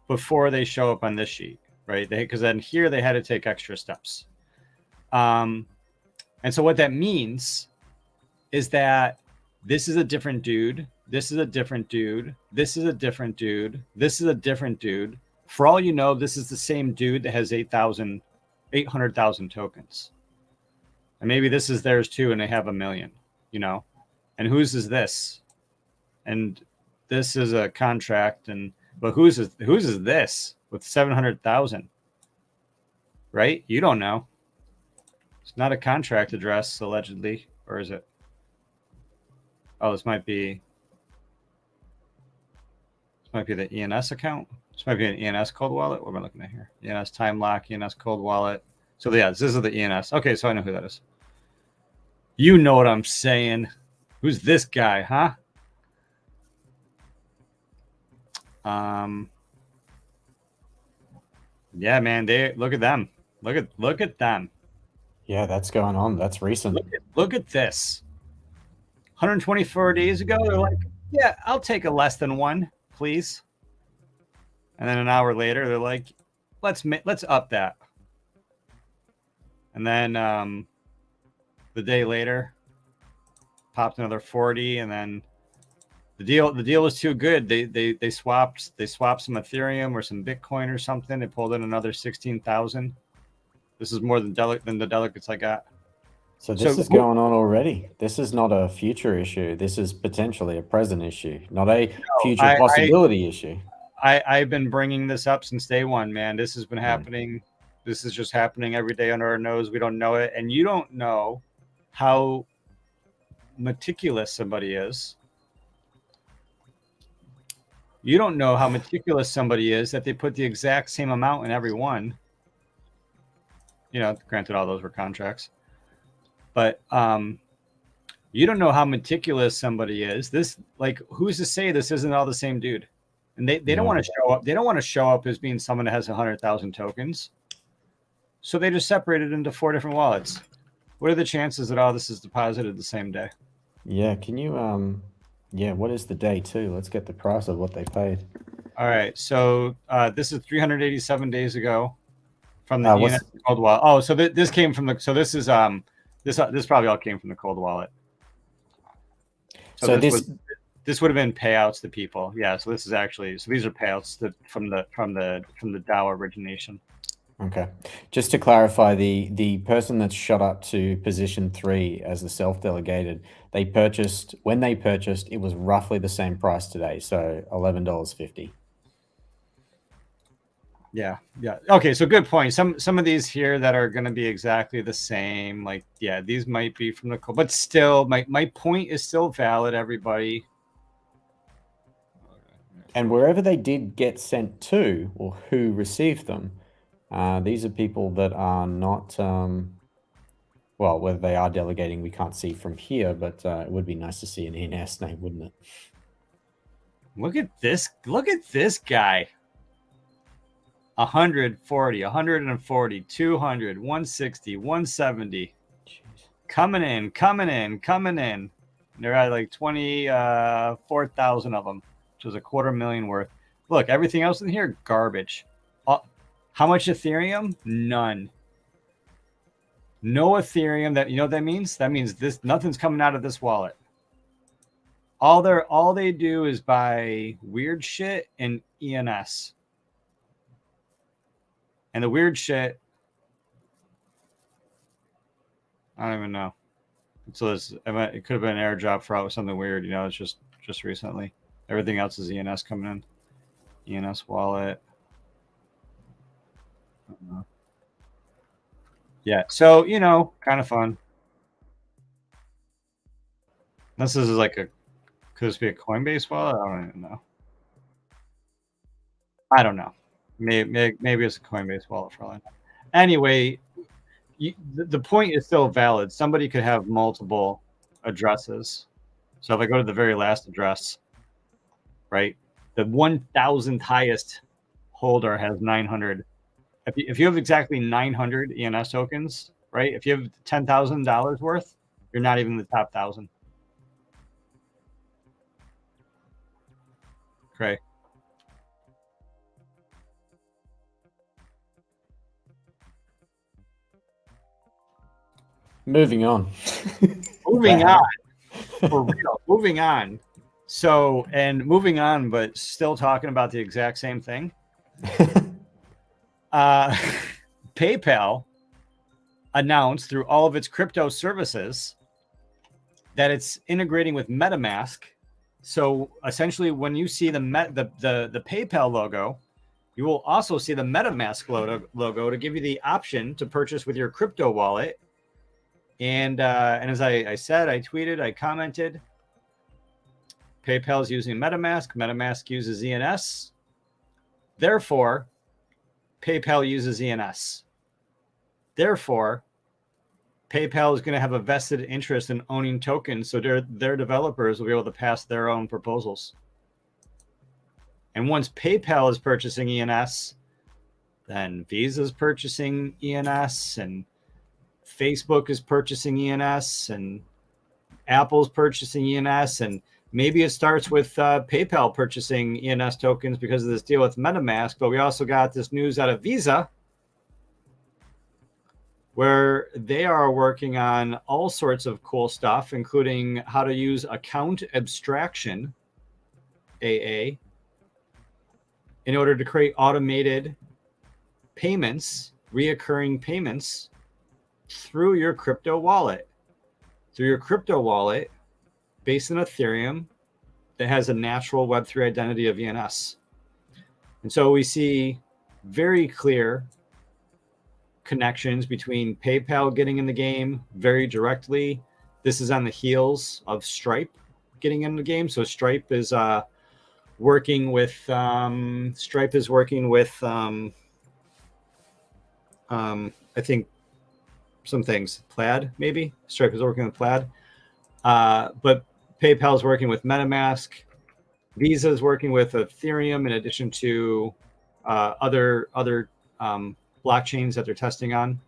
before they show up on this sheet, right? Because then here they had to take extra steps. And so what that means is that this is a different dude. This is a different dude. This is a different dude. This is a different dude. For all you know, this is the same dude that has 800,000 tokens. And maybe this is theirs too, and they have 1 million, you know? And whose is this? And this is a contract, but whose is this with 700,000? Right? You don't know. It's not a contract address, allegedly, or is it? Oh, this might be the ENS account. This might be an ENS cold wallet. What am I looking at here? ENS time lock, ENS cold wallet. So yeah, this is the ENS. Okay, so I know who that is. You know what I'm saying. Who's this guy, huh? Yeah, man, look at them. Look at them. Yeah, that's going on. That's recent. Look at this. 124 days ago, they're like, yeah, I'll take a less than one, please. And then an hour later, they're like, let's up that. And then the day later, popped another 40, and then the deal was too good. They swapped some Ethereum or some Bitcoin or something. They pulled in another 16,000. This is more than the delegates I got. So this is going on already. This is not a future issue. This is potentially a present issue, not a future possibility issue. I've been bringing this up since day one, man. This has been happening. This is just happening every day under our nose. We don't know it. And you don't know how meticulous somebody is. You don't know how meticulous somebody is that they put the exact same amount in every one. You know, granted, all those were contracts. But you don't know how meticulous somebody is. This, like, who's to say this isn't all the same dude? And they don't want to show up. They don't want to show up as being someone that has 100,000 tokens. So they just separate it into 4 different wallets. What are the chances that all this is deposited the same day? Yeah, can you what is the day too? Let's get the price of what they paid. All right, so this is 387 days ago from the ENS cold wallet. Oh, so this came from the. So this is this probably all came from the cold wallet. So this would have been payouts to people. Yeah. So this is actually these are payouts from the DAO origination. Okay. Just to clarify, the person that's shot up to position 3 as the self-delegated, when they purchased, it was roughly the same price today, so $11.50. Yeah. Okay, so good point. Some of these here that are going to be exactly the same, like, yeah, these might be from the cold, but still, my point is still valid, everybody. And wherever they did get sent to, or who received them, these are people that are not, well, whether they are delegating, we can't see from here, but it would be nice to see an ENS name, wouldn't it? Look at this guy. 140, 140, 200, 160, 170. Jeez. Coming in. They're at like 24,000 of them, which is $250,000 worth. Look, everything else in here, garbage. How much Ethereum? None. No Ethereum. That, you know what that means? That means nothing's coming out of this wallet. All they do is buy weird shit and ENS. And the weird shit, I don't even know. So it could have been an airdrop for something weird, you know. It's just recently. Everything else is ENS coming in. ENS wallet. Yeah, so, you know, kind of fun. This is like could this be a Coinbase wallet? I don't even know. I don't know. Maybe it's a Coinbase wallet for all I know. Anyway, the point is still valid. Somebody could have multiple addresses. So if I go to the very last address, right, the 1,000th highest holder has 900. If you have exactly 900 ENS tokens, right, if you have $10,000 worth, you're not even in the top 1,000. Okay. Moving on. Moving on. For real. Moving on. So, and moving on, but still talking about the exact same thing. PayPal announced through all of its crypto services that it's integrating with MetaMask. So essentially, when you see the PayPal logo, you will also see the MetaMask logo to give you the option to purchase with your crypto wallet. And as I said, I tweeted, I commented, PayPal is using MetaMask. MetaMask uses ENS. Therefore, PayPal uses ENS. Therefore, PayPal is going to have a vested interest in owning tokens, so their developers will be able to pass their own proposals. And once PayPal is purchasing ENS, then Visa is purchasing ENS, and Facebook is purchasing ENS, and Apple's purchasing ENS, and maybe it starts with PayPal purchasing ENS tokens because of this deal with MetaMask. But we also got this news out of Visa where they are working on all sorts of cool stuff, including how to use account abstraction, AA, in order to create automated payments, reoccurring payments through your crypto wallet. Through your crypto wallet based on Ethereum that has a natural Web3 identity of ENS. And so we see very clear connections between PayPal getting in the game very directly. This is on the heels of Stripe getting in the game. So Stripe is working with I think some things. Plaid, maybe. Stripe is working with Plaid. But PayPal is working with MetaMask. Visa is working with Ethereum in addition to other blockchains that they're testing on.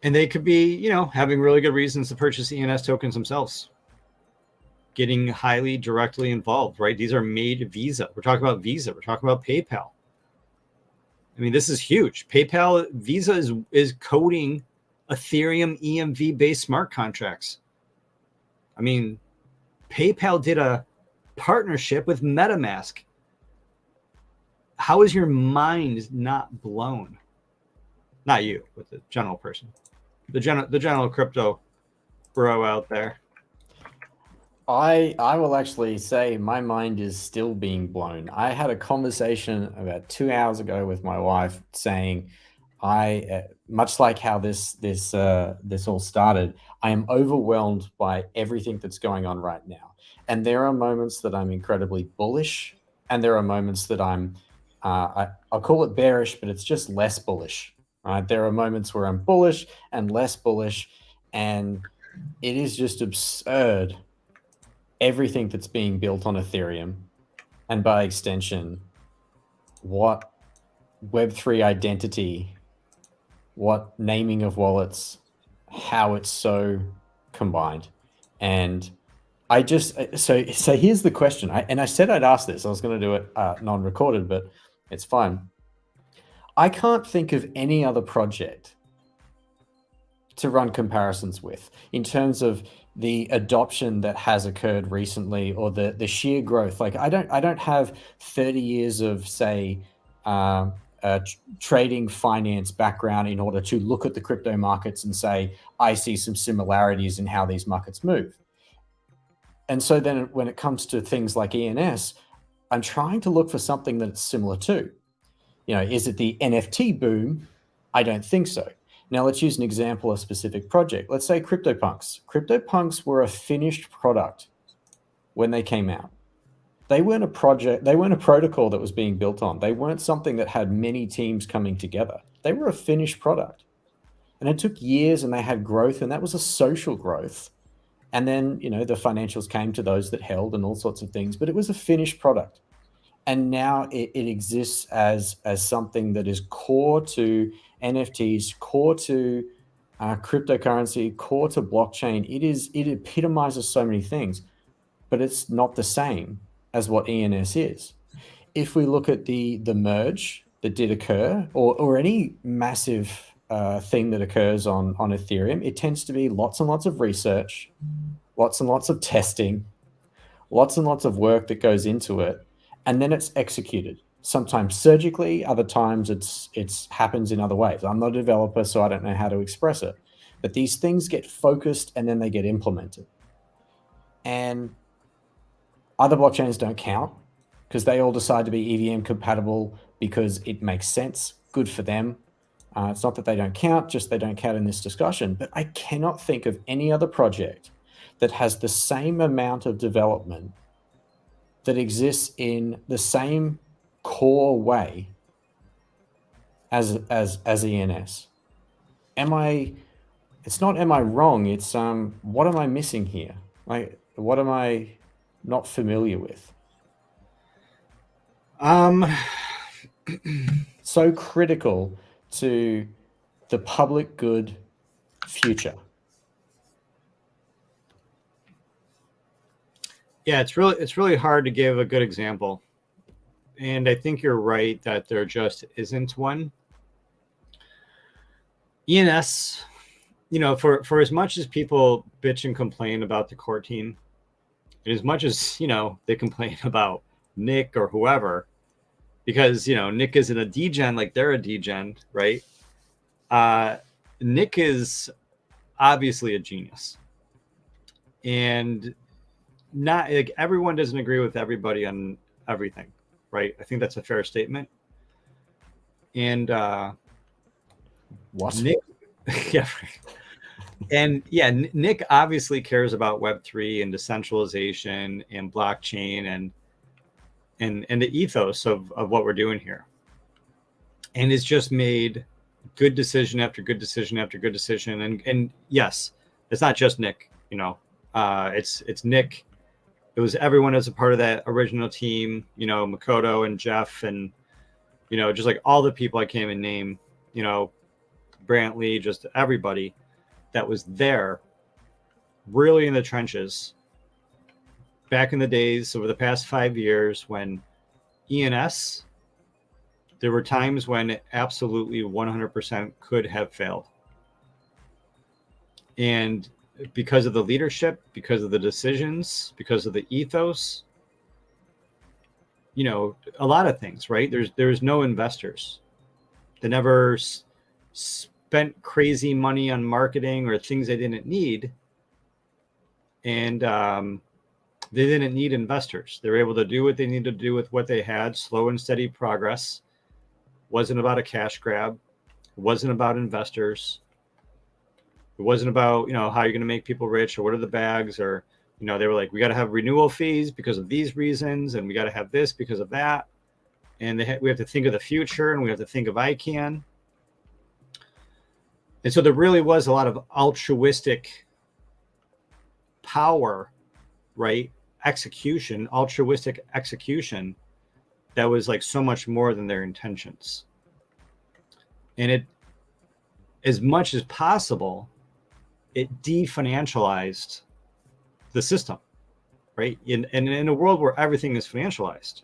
And they could be, having really good reasons to purchase ENS tokens themselves. Getting highly directly involved, right? These are made Visa. We're talking about Visa. We're talking about PayPal. I mean, this is huge. Visa is coding Ethereum EMV based smart contracts. I mean, PayPal did a partnership with MetaMask. How is your mind not blown? Not you, but the general person, the general crypto bro out there. I will actually say my mind is still being blown. I had a conversation about 2 hours ago with my wife saying, much like how this all started, I am overwhelmed by everything that's going on right now. And there are moments that I'm incredibly bullish, and there are moments that I'm, I'll call it bearish, but it's just less bullish. Right? There are moments where I'm bullish and less bullish, and it is just absurd. Everything that's being built on Ethereum, and by extension, what Web3 identity, what naming of wallets, how it's so combined. And I just, so here's the question. I said I'd ask this. I was going to do it non-recorded, but it's fine. I can't think of any other project to run comparisons with in terms of the adoption that has occurred recently, or the sheer growth. Like I don't have 30 years of, say, trading finance background in order to look at the crypto markets and say, I see some similarities in how these markets move. And so then when it comes to things like ENS, I'm trying to look for something that's similar to. Is it the NFT boom? I don't think so. Now let's use an example, a specific project. Let's say CryptoPunks. CryptoPunks were a finished product when they came out. They weren't a project, they weren't a protocol that was being built on. They weren't something that had many teams coming together. They were a finished product. And it took years and they had growth, and that was a social growth. And then, the financials came to those that held and all sorts of things, but it was a finished product. And now it exists as something that is core to NFTs, core to cryptocurrency, core to blockchain. It epitomizes so many things, but it's not the same as what ENS is. If we look at the merge that did occur, or any massive thing that occurs on Ethereum, it tends to be lots and lots of research, lots and lots of testing, lots and lots of work that goes into it, and then it's executed. Sometimes surgically, other times it's happens in other ways. I'm not a developer, so I don't know how to express it. But these things get focused and then they get implemented. And other blockchains don't count because they all decide to be EVM compatible because it makes sense. Good for them. It's not that they don't count, just they don't count in this discussion. But I cannot think of any other project that has the same amount of development that exists in the same core way as ENS. It's not am I wrong, it's what am I missing here? What am I not familiar with? So critical to the public good future. Yeah, it's really hard to give a good example. And I think you're right that there just isn't one. ENS, for as much as people bitch and complain about the core team, and as much as, they complain about Nick or whoever, because, Nick isn't a degen like they're a degen, right? Nick is obviously a genius. And not like everyone doesn't agree with everybody on everything, right? I think that's a fair statement. And what? Nick, yeah, and yeah, Nick obviously cares about Web3 and decentralization and blockchain and the ethos of what we're doing here, and it's just made good decision after good decision after good decision. And yes, it's not just Nick, it's Nick. It was everyone as a part of that original team, Makoto and Jeff and, just like all the people I can't even name, Brantley, just everybody that was there really in the trenches back in the days over the past 5 years when ENS, there were times when it absolutely 100% could have failed. And because of the leadership, because of the decisions, because of the ethos, a lot of things, right? There's no investors. They never spent crazy money on marketing or things they didn't need. And they didn't need investors. They were able to do what they needed to do with what they had, slow and steady progress. Wasn't about a cash grab. It wasn't about investors. It wasn't about, how you're going to make people rich or what are the bags or, they were like, we got to have renewal fees because of these reasons. And we got to have this because of that. And we have to think of the future and we have to think of ICANN. And so there really was a lot of altruistic power, right? Altruistic execution that was like so much more than their intentions. And it, as much as possible, it definancialized the system, right? And in a world where everything is financialized,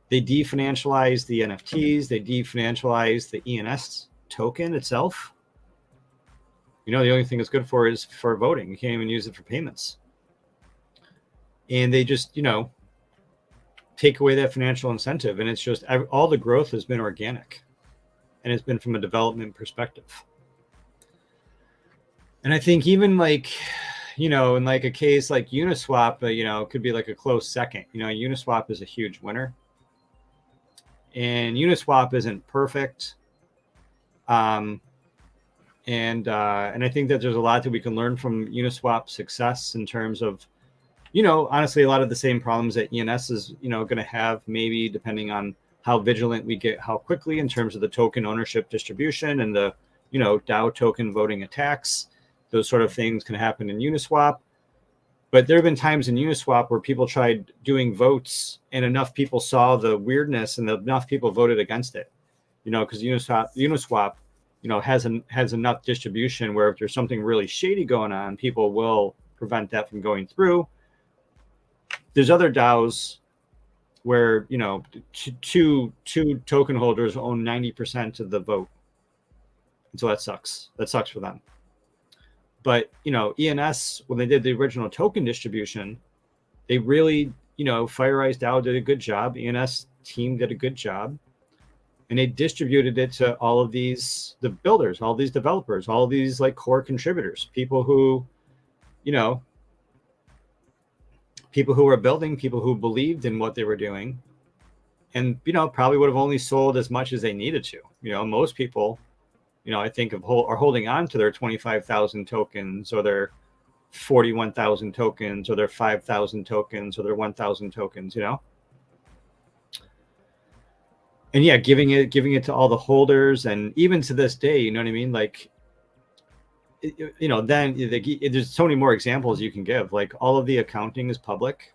they definancialized the NFTs, they definancialized the ENS token itself. The only thing it's good for is for voting. You can't even use it for payments. And they just, take away that financial incentive. And it's just all the growth has been organic. And it's been from a development perspective. And I think even like, in like a case like Uniswap, it could be like a close second. Uniswap is a huge winner. And Uniswap isn't perfect. And I think that there's a lot that we can learn from Uniswap's success in terms of honestly, a lot of the same problems that ENS is, going to have, maybe depending on how vigilant we get, how quickly, in terms of the token ownership distribution and the, DAO token voting attacks. Those sort of things can happen in Uniswap. But there have been times in Uniswap where people tried doing votes and enough people saw the weirdness and enough people voted against it, because Uniswap, has enough distribution where if there's something really shady going on, people will prevent that from going through. There's other DAOs where, two token holders own 90% of the vote. And so that sucks. That sucks for them. But, ENS, when they did the original token distribution, they really, FireEye's DAO did a good job. ENS team did a good job. And they distributed it to all of these, the builders, all these developers, all these like core contributors, people who, people who were building, people who believed in what they were doing, and, probably would have only sold as much as they needed to. Most people, I think are holding on to their 25,000 tokens or their 41,000 tokens or their 5,000 tokens or their 1,000 tokens, And yeah, giving it to all the holders, and even to this day, you know what I mean? Like, then there's so many more examples you can give. Like, all of the accounting is public.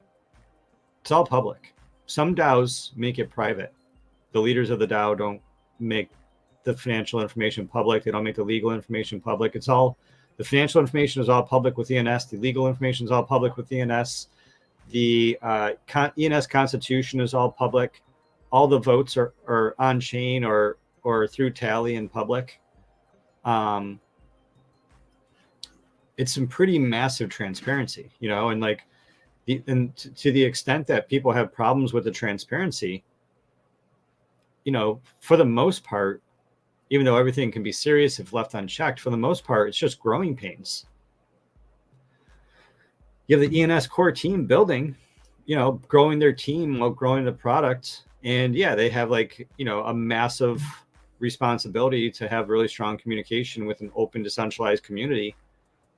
It's all public. Some DAOs make it private. The leaders of the DAO don't make the financial information public. They don't make the legal information public. It's all, the financial information is all public with ENS. The legal information is all public with ENS. The ENS constitution is all public. All the votes are on chain or through tally in public. It's some pretty massive transparency, and like, to the extent that people have problems with the transparency, for the most part, even though everything can be serious if left unchecked, for the most part, it's just growing pains. You have the ENS core team building, growing their team while growing the product. And yeah, they have like, a massive responsibility to have really strong communication with an open, decentralized community.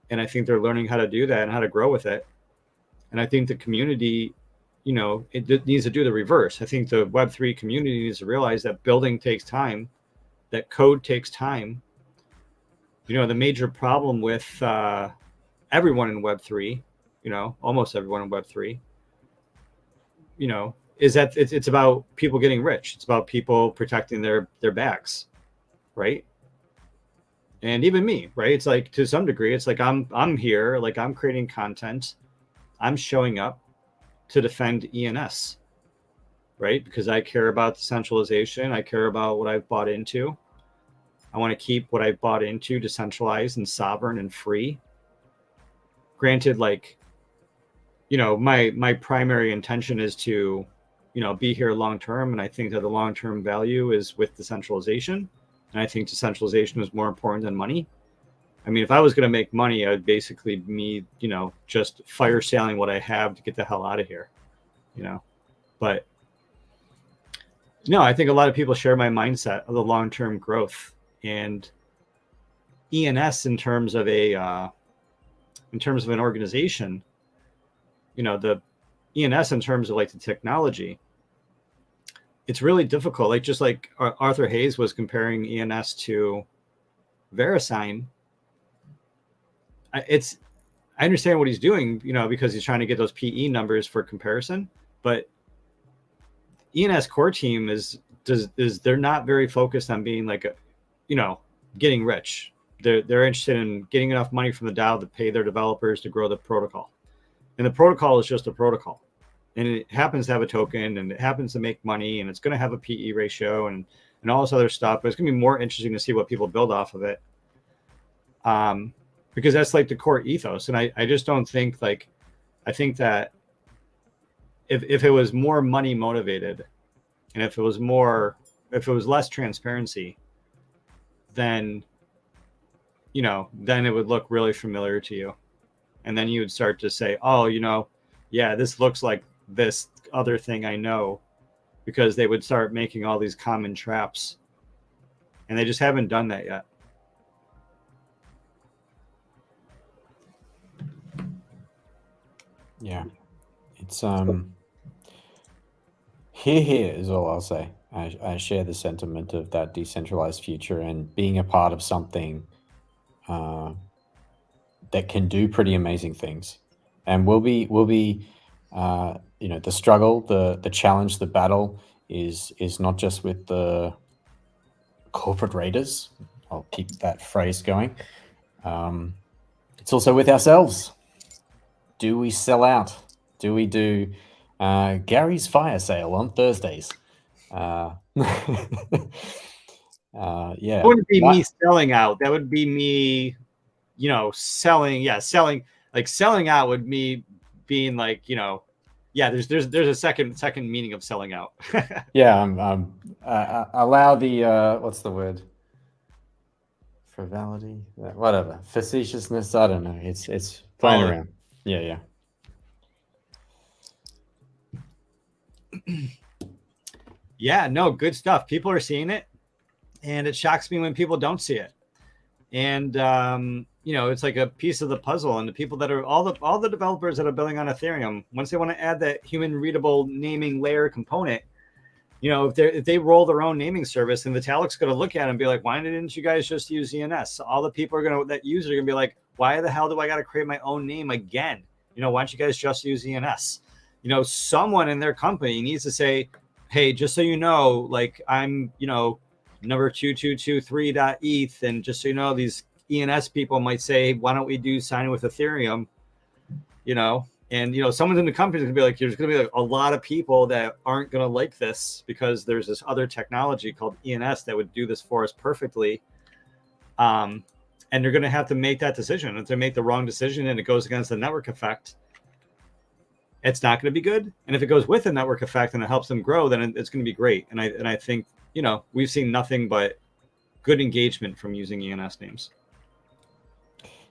And I think they're learning how to do that and how to grow with it. And I think the community, it needs to do the reverse. I think the Web3 community needs to realize that building takes time, that code takes time. The major problem with everyone in Web3, almost everyone in Web3, is that it's about people getting rich. It's about people protecting their backs, right? And even me, right? It's like, to some degree, it's like I'm here, like I'm creating content, I'm showing up to defend ENS, right? Because I care about decentralization. I care about what I've bought into. I want to keep what I've bought into decentralized and sovereign and free. Granted, like, my primary intention is to, be here long term. And I think that the long term value is with decentralization. And I think decentralization is more important than money. I mean, if I was going to make money, I would basically just fire sailing what I have to get the hell out of here, But no, I think a lot of people share my mindset of the long-term growth, and ENS in terms of an organization, the ENS in terms of like the technology, it's really difficult. Like, just like Arthur Hayes was comparing ENS to VeriSign. I understand what he's doing, because he's trying to get those PE numbers for comparison. But ENS core team is they're not very focused on being like getting rich. They're interested in getting enough money from the DAO to pay their developers to grow the protocol. And the protocol is just a protocol. And it happens to have a token, and it happens to make money, and it's going to have a PE ratio and all this other stuff. But it's going to be more interesting to see what people build off of it. Because that's like the core ethos. And I just don't think, like, I think that if it was more money motivated, and if it was less transparency, then it would look really familiar to you. And then you would start to say, oh, yeah, this looks like this other thing I know, because they would start making all these common traps. And they just haven't done that yet. Yeah. It's here is all I'll say. I share the sentiment of that decentralized future and being a part of something that can do pretty amazing things, and will be the struggle, the challenge, the battle is not just with the corporate raiders. I'll keep that phrase going. It's also with ourselves. Do we sell out? Do we do Gary's fire sale on Thursdays? Yeah. It wouldn't be me selling out. That would be me, selling. Yeah, selling. Like selling out would me being like, yeah. There's a second meaning of selling out. Yeah. Allow the what's the word? Frivolity, whatever, facetiousness. I don't know. It's playing around. Yeah. Yeah, no, good stuff. People are seeing it, and it shocks me when people don't see it. And it's like a piece of the puzzle. And the people that are all the developers that are building on Ethereum, once they want to add that human readable naming layer component, if they roll their own naming service, and Vitalik's going to look at it and be like, why didn't you guys just use ENS? So all the people that use it are going to be like, why the hell do I got to create my own name again? Why don't you guys just use ENS? Someone in their company needs to say, hey, just so you know, like I'm, number 2223.eth, and just so you know, these ENS people might say, why don't we do signing with Ethereum? And someone in the company is gonna be like, there's gonna be like a lot of people that aren't gonna like this because there's this other technology called ENS that would do this for us perfectly. And they're gonna have to make that decision. If they make the wrong decision and it goes against the network effect, it's not going to be good. And if it goes with a network effect and it helps them grow, then it's going to be great. And I think, we've seen nothing but good engagement from using ENS names.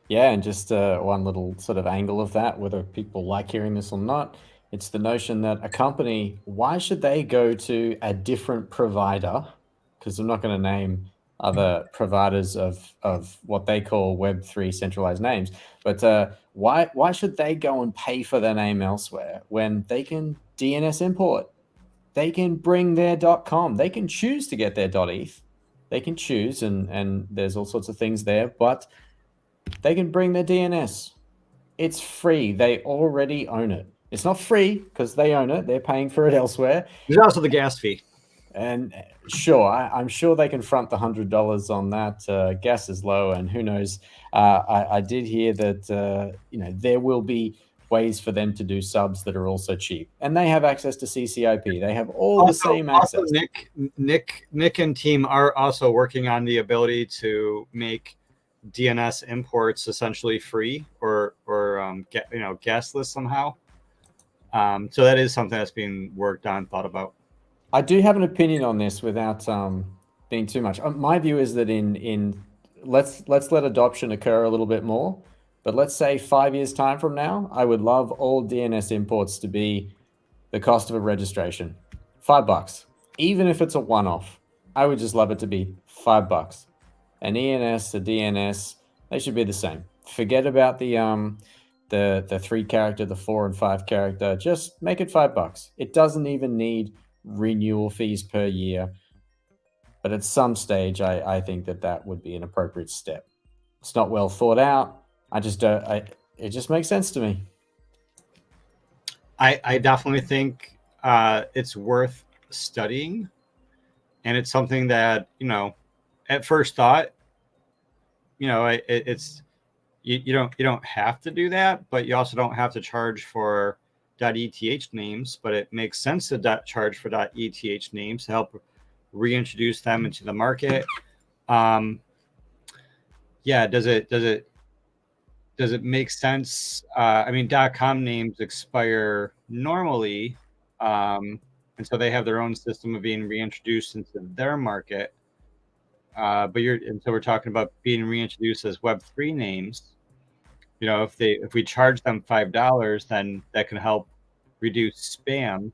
Yeah, and just one little sort of angle of that, whether people like hearing this or not, it's the notion that a company, why should they go to a different provider? Because I'm not going to name other providers of what they call Web3 centralized names, but why should they go and pay for their name elsewhere when they can DNS import? They can bring their .com. They can choose to get their .eth. They can choose, and there's all sorts of things there, but they can bring their DNS. It's free. They already own it. It's not free because they own it. They're paying for it elsewhere. There's also the gas fee. And sure, I'm sure they can front the $100 on that. Gas is low, and who knows? I did hear that there will be ways for them to do subs that are also cheap, and they have access to CCIP. They have all the same access. Also, Nick and team are also working on the ability to make DNS imports essentially free or gasless somehow. So that is something that's being worked on, thought about. I do have an opinion on this without being too much. My view is that let's let adoption occur a little bit more, but let's say 5 years time from now, I would love all DNS imports to be the cost of a registration, $5. Even if it's a one-off, I would just love it to be $5. An ENS, a DNS, they should be the same. Forget about the 3 character, the 4 and 5 character. Just make it $5. It doesn't even need renewal fees per year, but at some stage I think that would be an appropriate step. It's not well thought out. It just makes sense to me. I definitely think it's worth studying, and it's something that at first thought it's you don't have to do that, but you also don't have to charge for .eth names, but it makes sense to charge for .eth names to help reintroduce them into the market. Does it make sense? .com names expire normally, and so they have their own system of being reintroduced into their market. So we're talking about being reintroduced as Web3 names. If we charge them $5, then that can help reduce spam.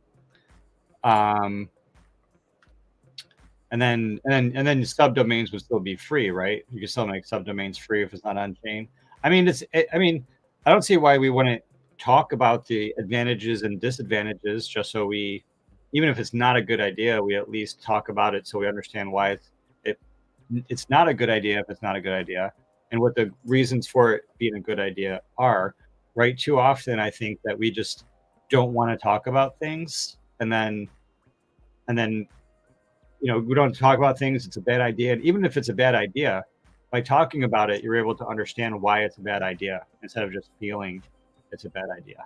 And then subdomains would still be free, right? You can still make subdomains free if it's not on chain. I don't see why we wouldn't talk about the advantages and disadvantages, just so we, even if it's not a good idea, we at least talk about it so we understand why it's not a good idea if it's not a good idea, and what the reasons for it being a good idea are. Right? Too often, I think that we just don't want to talk about things, and then we don't talk about things. It's a bad idea, and even if it's a bad idea, by talking about it, you're able to understand why it's a bad idea instead of just feeling it's a bad idea.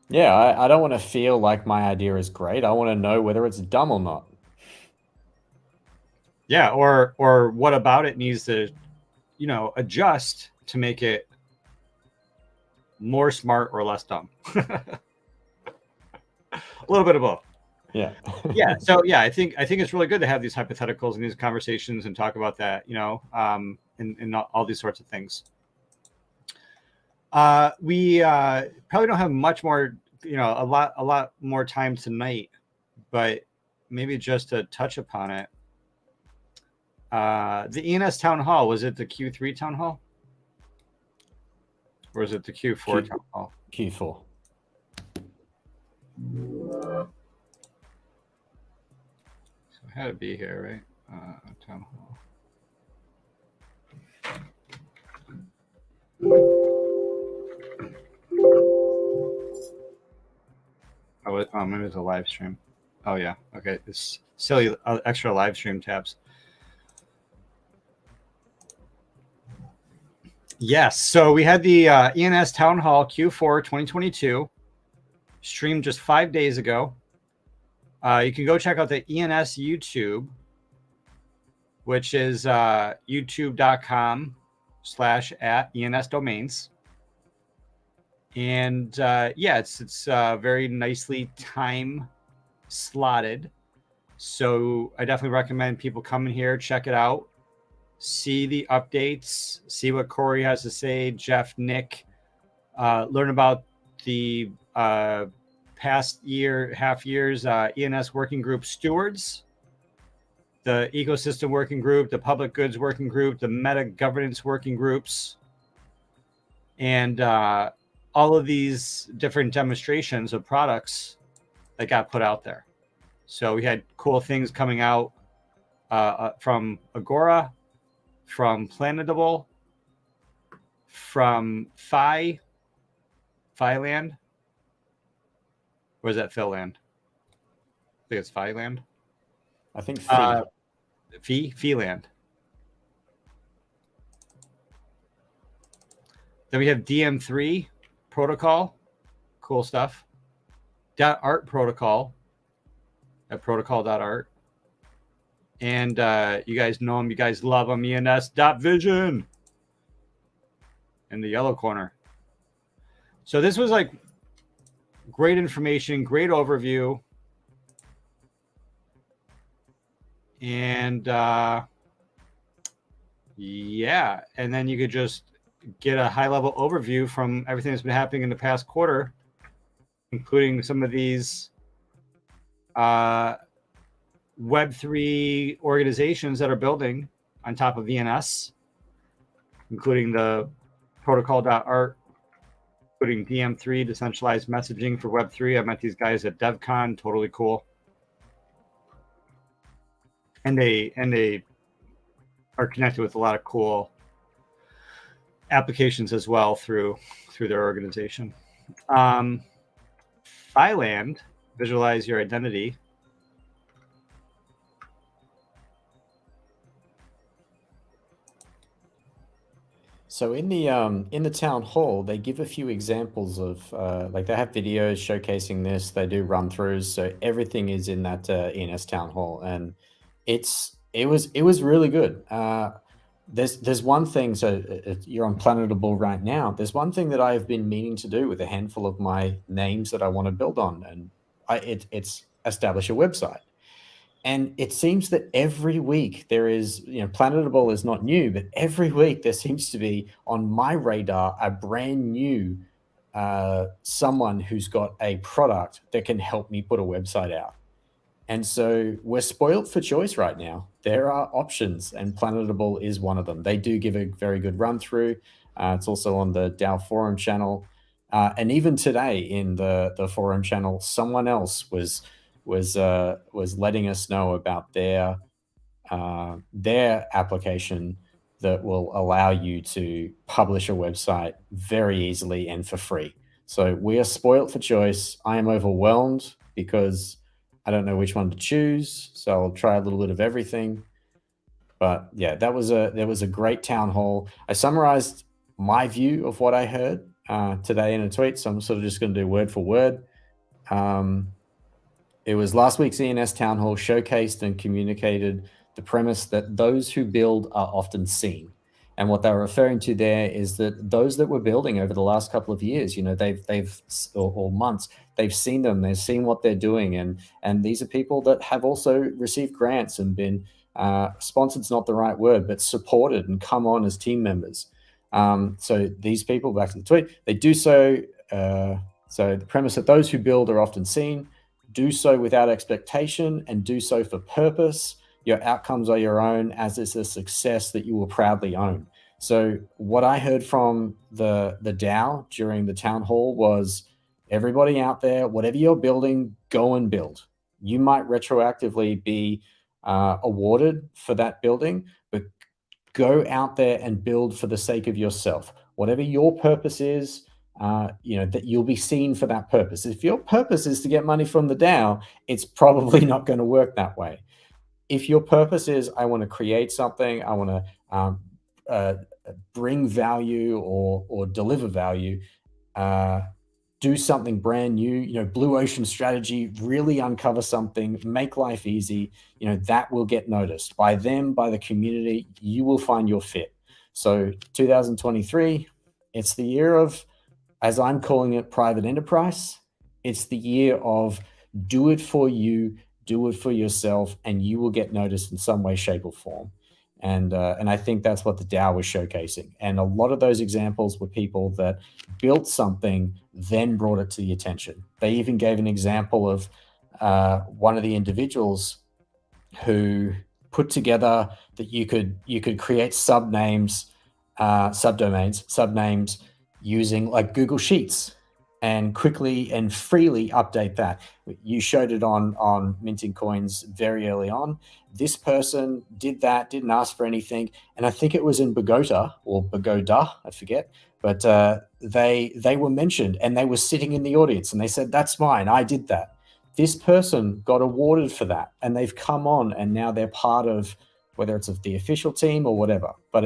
Yeah, I don't want to feel like my idea is great. I want to know whether it's dumb or not. Yeah, or what about it needs to, adjust to make it more smart or less dumb. A little bit of both. Yeah. Yeah. So yeah, I think it's really good to have these hypotheticals and these conversations and talk about that, and all these sorts of things. We probably don't have much more, a lot more time tonight, but maybe just to touch upon it. The ENS town hall, was it the Q3 town hall? Or is it the Q4 town hall? Q4. So it had to be here, right? Town hall. Oh, maybe it's a live stream. Oh yeah, okay. It's silly extra live stream tabs. Yes, so we had the ENS Town Hall Q4 2022 streamed just 5 days ago. You can go check out the ENS YouTube, which is youtube.com/@ENS domains. And it's very nicely time slotted. So I definitely recommend people come in here, check it out, see the updates, see what Corey has to say, Jeff, Nick, learn about the past half years ENS working group stewards, the ecosystem working group, the public goods working group, the meta governance working groups, and all of these different demonstrations of products that got put out there. So we had cool things coming out from Agora, from Planetable, from Philand. Or is that Philand? I think it's Philand. I think Philand. Then we have DM3 protocol, cool stuff. .art protocol at protocol.art. And you guys know them, you guys love them, ENS.vision in the yellow corner. So this was like great information, great overview. And and then you could just get a high-level overview from everything that's been happening in the past quarter, including some of these Web3 organizations that are building on top of ENS, including the protocol.art, including DM3, decentralized messaging for Web3. I met these guys at DevCon, totally cool. And they are connected with a lot of cool applications as well through their organization. Philand, visualize your identity. So in the town hall, they give a few examples of like they have videos showcasing this. They do run throughs, so everything is in that ENS town hall, and it was really good. There's one thing. So you're on Planetable right now. There's one thing that I've been meaning to do with a handful of my names that I want to build on, and it's establish a website. And it seems that every week there is, Planetable is not new, but every week there seems to be on my radar a brand new someone who's got a product that can help me put a website out. And so we're spoiled for choice right now. There are options, and Planetable is one of them. They do give a very good run through. It's also on the DAO forum channel. And even today in the forum channel, someone else was letting us know about their application that will allow you to publish a website very easily and for free. So we are spoilt for choice. I am overwhelmed because I don't know which one to choose. So I'll try a little bit of everything. But yeah, there was a great town hall. I summarized my view of what I heard today in a tweet. So I'm sort of just going to do word for word. It was last week's ENS town hall showcased and communicated the premise that those who build are often seen. And what they were referring to there is that those that were building over the last couple of years, or months, they've seen them, they've seen what they're doing. And these are people that have also received grants and been sponsored's not the right word, but supported and come on as team members. So these people, back to the tweet, they do so. So the premise that those who build are often seen, do so without expectation, and do so for purpose. Your outcomes are your own, as is a success that you will proudly own. So what I heard from the DAO during the town hall was, everybody out there, whatever you're building, go and build. You might retroactively be awarded for that building, but go out there and build for the sake of yourself. Whatever your purpose is, that you'll be seen for that purpose. If your purpose is to get money from the DAO, it's probably not going to work that way. If your purpose is, I want to create something, I want to bring value or deliver value, do something brand new, blue ocean strategy, really uncover something, make life easy, that will get noticed by them, by the community. You will find your fit. So 2023, it's the year of, as I'm calling it, private enterprise. It's the year of do it for you, do it for yourself, and you will get noticed in some way, shape, or form. And I think that's what the DAO was showcasing. And a lot of those examples were people that built something, then brought it to the attention. They even gave an example of one of the individuals who put together that you could create subnames, subnames using like Google Sheets, and quickly and freely update that. You showed it on minting coins very early on. This person did that, didn't ask for anything. And I think it was in Bogota or Bogoda, I forget, but they were mentioned and they were sitting in the audience and they said, that's mine, I did that. This person got awarded for that and they've come on and now they're part of, whether it's of the official team or whatever, but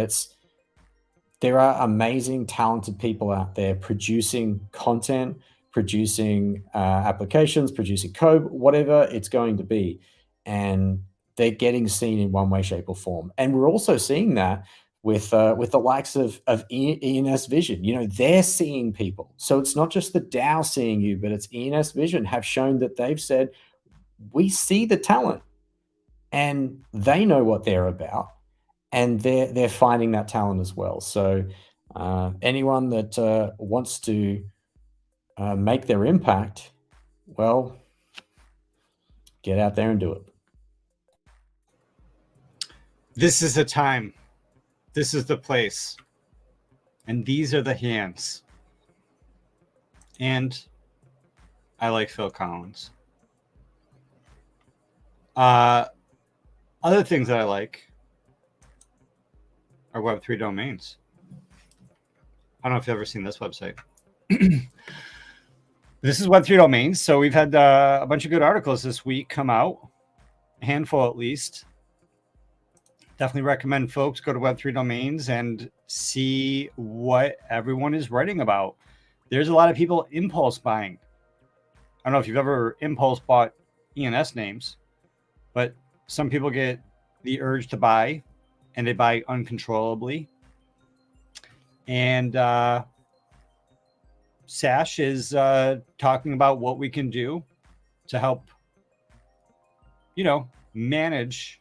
there are amazing, talented people out there producing content, producing applications, producing code, whatever it's going to be. And they're getting seen in one way, shape, or form. And we're also seeing that with the likes of ENS Vision. They're seeing people. So it's not just the DAO seeing you, but it's ENS Vision have shown that they've said, we see the talent and they know what they're about. And they're finding that talent as well. So anyone that wants to make their impact, well, get out there and do it. This is the time. This is the place. And these are the hands. And I like Phil Collins. Other things that I like are Web3 domains. I don't know if you've ever seen this website. This is Web3 domains. So we've had a bunch of good articles this week come out, a handful at least. Definitely recommend folks go to Web3 domains and see what everyone is writing about. There's a lot of people impulse buying. I don't know if you've ever impulse bought ENS names, but some people get the urge to buy and they buy uncontrollably. And Sash is talking about what we can do to help, manage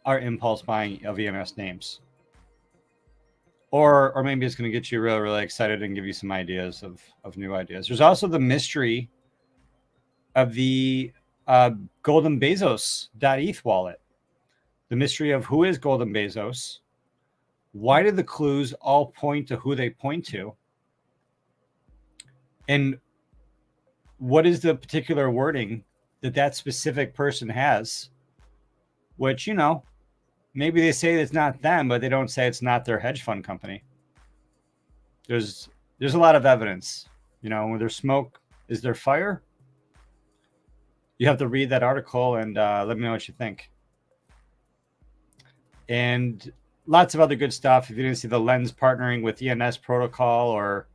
our impulse buying of ENS names. Or maybe it's going to get you really, really excited and give you some ideas of new ideas. There's also the mystery of the Golden Bezos.eth wallet. The mystery of who is Golden Bezos. Why did the clues all point to who they point to? And what is the particular wording that specific person has, which, you know, maybe they say it's not them, but they don't say it's not their hedge fund company. There's a lot of evidence, you know, when there's smoke, is there fire? You have to read that article and let me know what you think. And lots of other good stuff. If you didn't see the Lens partnering with ENS protocol or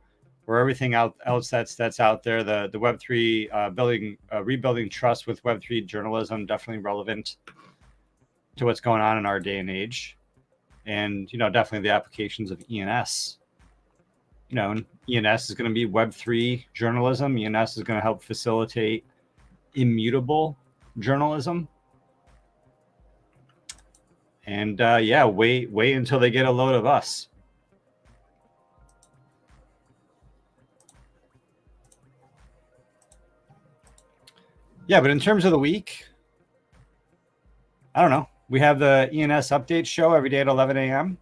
everything else that's out there, the Web3 rebuilding trust with Web3 journalism, definitely relevant to what's going on in our day and age. And, you know, definitely the applications of ENS. You know, ENS is going to be Web3 journalism. ENS is going to help facilitate immutable journalism. And yeah, wait until they get a load of us. Yeah, but in terms of the week, I don't know. We have the ENS update show every day at 11 a.m.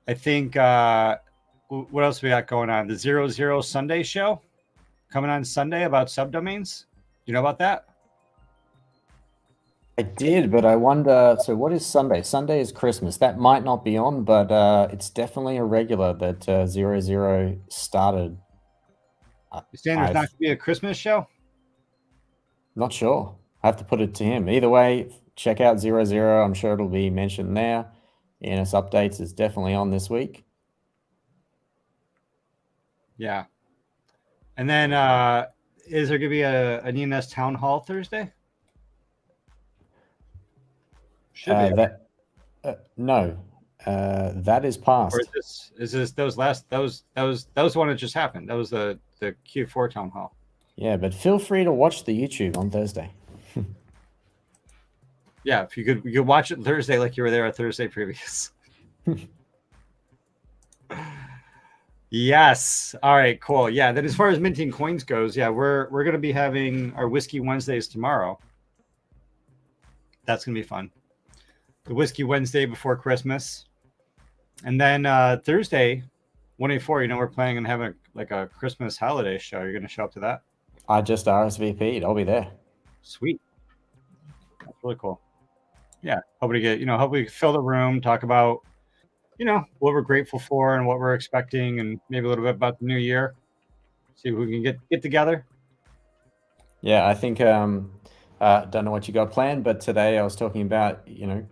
I think, what else we got going on? The 00 Sunday show coming on Sunday about subdomains. You know about that? I did, but I wonder, so what is Sunday? Sunday is Christmas. That might not be on, but it's definitely a regular that 00 started. You saying there's not going to be a Christmas show? Not sure. I have to put it to him. Either way, check out 00. I'm sure it'll be mentioned there. ENS Updates is definitely on this week. Yeah. And then is there going to be an ENS Town Hall Thursday? Should be. No. That is past. Or is this those one that just happened? That was the Q4 Town Hall. Yeah, but feel free to watch the YouTube on Thursday. Yeah, if you could watch it Thursday like you were there at Thursday previous. Yes. All right, cool. Yeah, then as far as minting coins goes, yeah, we're going to be having our Whiskey Wednesdays tomorrow. That's going to be fun. The Whiskey Wednesday before Christmas. And then Thursday, 184, you know, we're planning on having like a Christmas holiday show. You're going to show up to that? I just RSVP'd. I'll be there. Sweet. That's really cool. Yeah. Hopefully fill the room, talk about, you know, what we're grateful for and what we're expecting, and maybe a little bit about the new year. See if we can get together. Yeah, I think, don't know what you got planned, but today I was talking about, you know,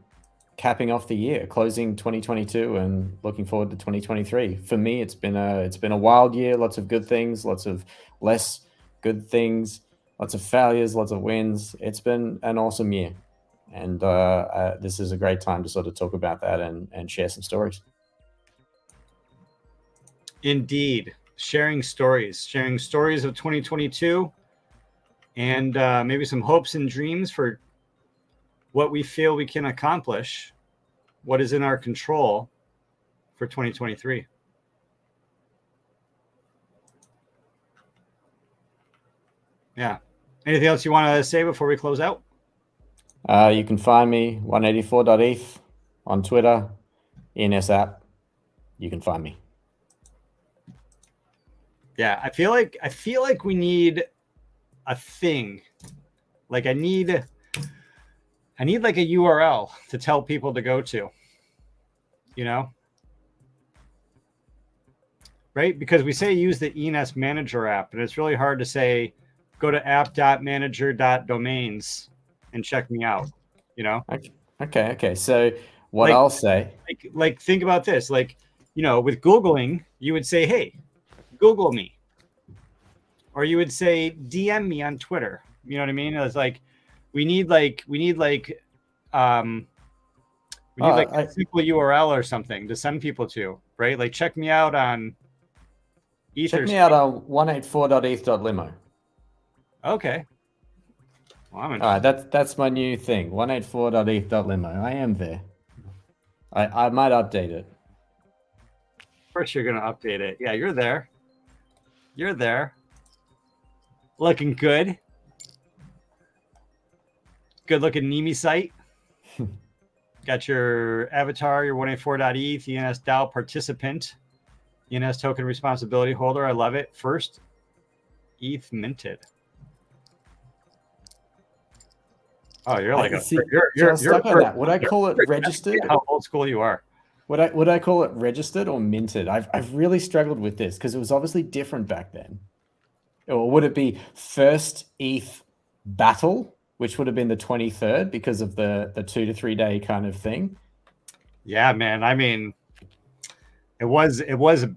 capping off the year, closing 2022 and looking forward to 2023. For me, it's been a wild year, lots of good things, lots of less good things, lots of failures, lots of wins. It's been an awesome year. And this is a great time to sort of talk about that and share some stories. Indeed. Sharing stories of 2022 and maybe some hopes and dreams for what we feel we can accomplish, what is in our control for 2023. Yeah. Anything else you want to say before we close out? You can find me 184.eth on Twitter, ENS app. You can find me. Yeah, I feel like we need a thing. Like I need like a URL to tell people to go to. You know? Right? Because we say use the ENS Manager app, and it's really hard to say go to app.manager.domains and check me out, you know? Okay. So what I'll say, like think about this, like, you know, with Googling, you would say, hey, Google me, or you would say DM me on Twitter. You know what I mean? It's like we need a simple URL or something to send people to, right? Like check me out on Ether. Check me out on 184.eth.limo. Okay. Well, all right, that's my new thing. 184.eth.limo. I am there. I might update it. Of course you're gonna update it. Yeah, you're there. You're there. Looking good. Good looking Nemi site. Got your avatar, your 184.eth, ENS DAO participant ENS token responsibility holder. I love it. First ETH minted. Oh, you're like you're stuck on that. Would I call it registered? How old school you are. Would I call it registered or minted? I've really struggled with this because it was obviously different back then. Or would it be first ETH battle, which would have been the 23rd because of the 2 to 3 day kind of thing? Yeah, man. I mean, it was.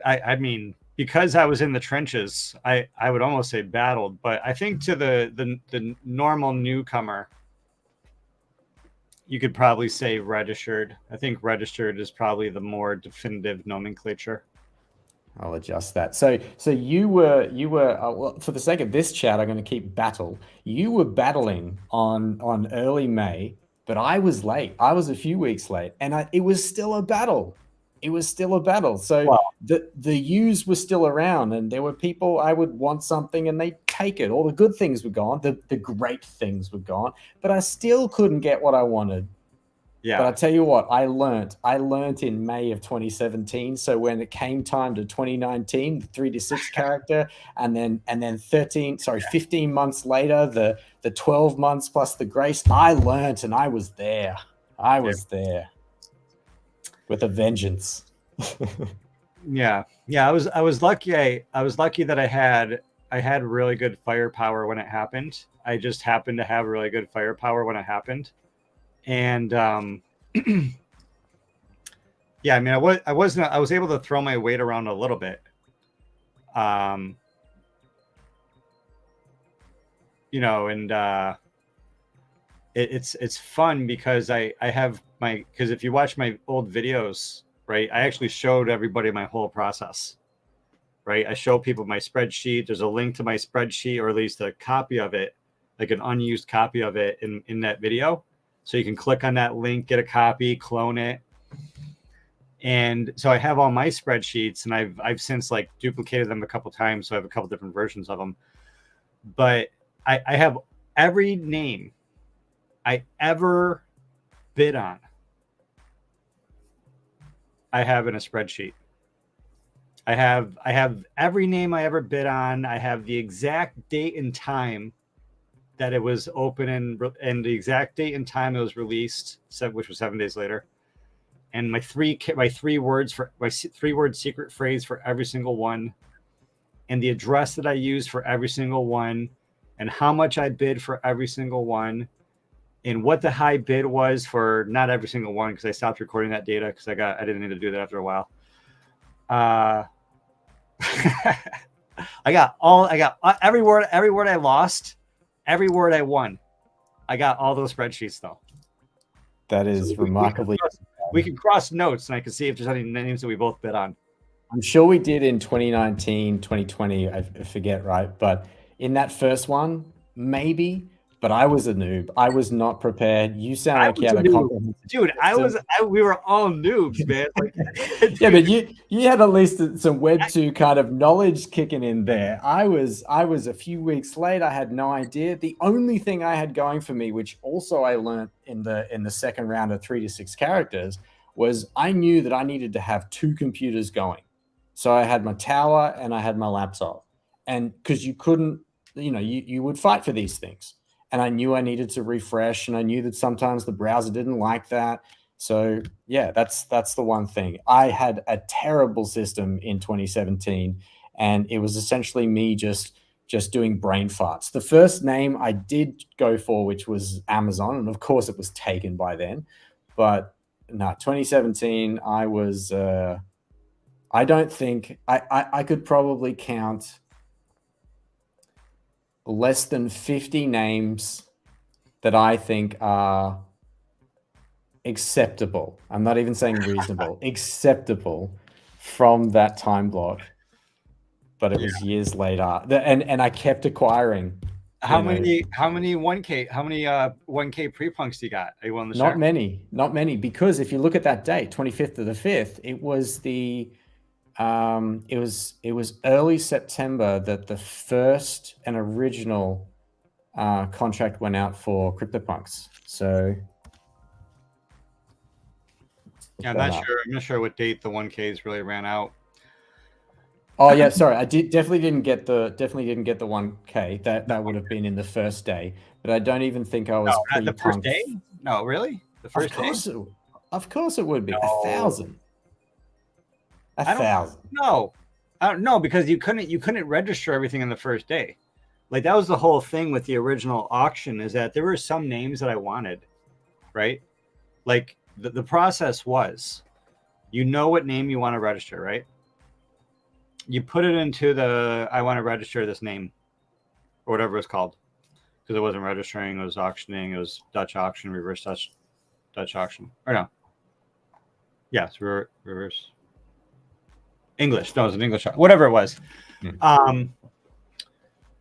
I mean, because I was in the trenches, I would almost say battled, but I think to the normal newcomer, you could probably say registered. I think registered is probably the more definitive nomenclature. I'll adjust that. So you were well, for the sake of this chat, I'm going to keep battle. You were battling on early May, but I was late. I was a few weeks late, and it was still a battle. It was still a battle. So wow. the U's were still around, and there were people I would want something and they'd take it. All the good things were gone. The great things were gone, but I still couldn't get what I wanted. Yeah. But I tell you what, I learned in May of 2017. So when it came time to 2019, the 3 to 6 character, and then 15 months later, the 12 months plus the grace, I learned and I was there. I was there with a vengeance. Yeah. I was lucky. I was lucky that I had really good firepower when it happened. I just happened to have really good firepower when it happened. And yeah, I mean, I was able to throw my weight around a little bit. You know, and it's fun because I have because if you watch my old videos, right, I actually showed everybody my whole process. Right, I show people my spreadsheet. There's a link to my spreadsheet, or at least a copy of it, like an unused copy of it in that video. So you can click on that link, get a copy, clone it. And so I have all my spreadsheets, and I've since like duplicated them a couple times. So I have a couple different versions of them. But I have every name I ever bid on. I have in a spreadsheet. I have every name I ever bid on. I have the exact date and time that it was open and the exact date and time it was released, which was 7 days later, and my three word secret phrase for every single one, and the address that I used for every single one, and how much I bid for every single one, and what the high bid was for not every single one because I stopped recording that data because I didn't need to do that after a while. I got every word I lost. Every word I won, I got all those spreadsheets though. That is remarkably. We can cross notes and I can see if there's any names that we both bid on. I'm sure we did in 2019, 2020, I forget, right? But in that first one, maybe, but I was a noob. I was not prepared. You sound like you have a comprehensive dude. We were all noobs, man. Like, yeah, but you had at least some Web2 kind of knowledge kicking in there. I was a few weeks late. I had no idea. The only thing I had going for me, which also I learned in the second round of 3 to 6 characters, was I knew that I needed to have 2 computers going. So I had my tower and I had my laptop, and because you couldn't, you would fight for these things. And I knew I needed to refresh, and I knew that sometimes the browser didn't like that. So yeah, that's the one thing. I had a terrible system in 2017, and it was essentially me just doing brain farts. The first name I did go for, which was Amazon, and of course it was taken by then. But no, 2017, I was. I don't think I could probably count less than 50 names that I think are acceptable. I'm not even saying reasonable, acceptable from that time block. But it was years later. And I kept acquiring. How many 1K pre-punks do you got? Are you willing to share? Not many. Because if you look at that date, 25th of the 5th, it was it was early September that the first and original contract went out for CryptoPunks. So yeah, I'm not sure what date the 1Ks really ran out. Oh yeah, sorry. I definitely didn't get the 1K. That would have been in the first day, but I don't even think I was No, not the first pre-punked. day. No, really, the first day. Of course it would be. No. 1,000. I don't 1,000. know. I don't know because you couldn't register everything in the first day. Like that was the whole thing with the original auction, is that there were some names that I wanted, right? Like the process was, you know what name you want to register, right? You put it into the I want to register this name or whatever it's called, because it wasn't registering, it was auctioning, it was Dutch auction, reverse Dutch auction, or no? Yes, reverse English. No, it was an English, whatever it was.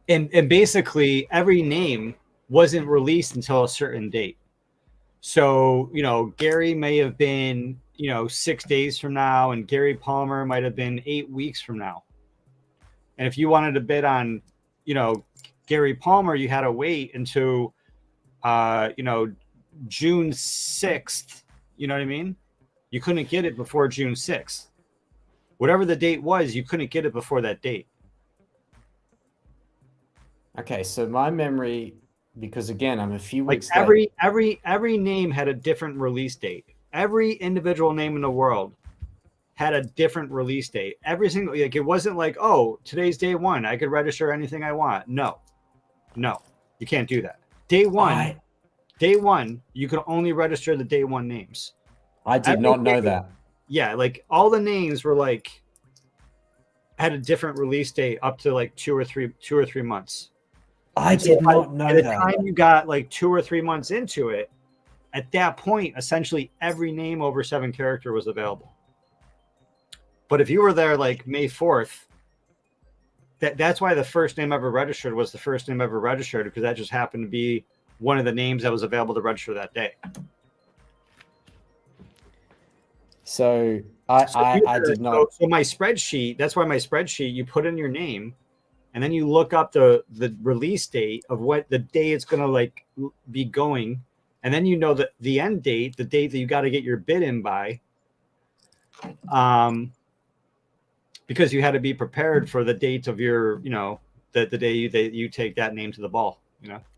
And basically every name wasn't released until a certain date. So, Gary may have been, 6 days from now, and Gary Palmer might have been 8 weeks from now. And if you wanted to bid on, Gary Palmer, you had to wait until, June 6th. You know what I mean? You couldn't get it before June 6th. Whatever the date was, you couldn't get it before that date. Okay, so my memory, because again, I'm a few weeks late. Every name had a different release date. Every individual name in the world had a different release date. Every single, it wasn't like, oh, today's day one, I could register anything I want. No, you can't do that. Day one, you could only register the day one names. I did not know that. Yeah, like all the names were had a different release date up to like 2 or 3 months. I did not know that. By the time you got like 2 or 3 months into it, at that point, essentially every name over 7 character was available. But if you were there like May 4th, that's why the first name ever registered was the first name ever registered, because that just happened to be one of the names that was available to register that day. So I did not. So my spreadsheet, that's why my spreadsheet, you put in your name, and then you look up the release date of what the day it's going to be going. And then the end date, the date that you got to get your bid in by, because you had to be prepared for the date of your, the day you take that name to the ball.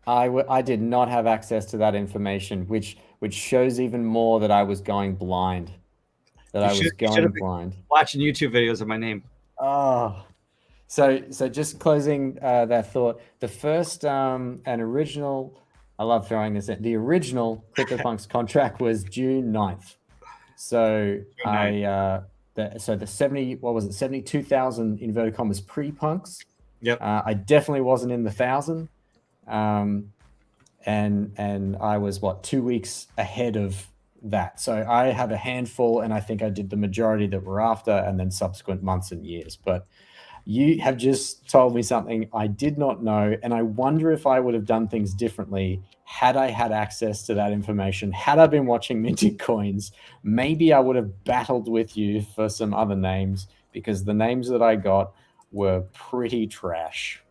I did not have access to that information, which shows even more that I was going blind. Blind. Watching YouTube videos of my name. Oh, so just closing that thought. The first and original, I love throwing this in. The original CryptoPunks contract was June 9th. So the 72,000 inverted commas pre-punks. Yep. I definitely wasn't in the 1,000. And I was 2 weeks ahead of that. So I have a handful, and I think I did the majority that were after, and then subsequent months and years. But you have just told me something I did not know, and I wonder if I would have done things differently had I had access to that information. Had I been watching Minted Coins, maybe I would have battled with you for some other names, because the names that I got were pretty trash.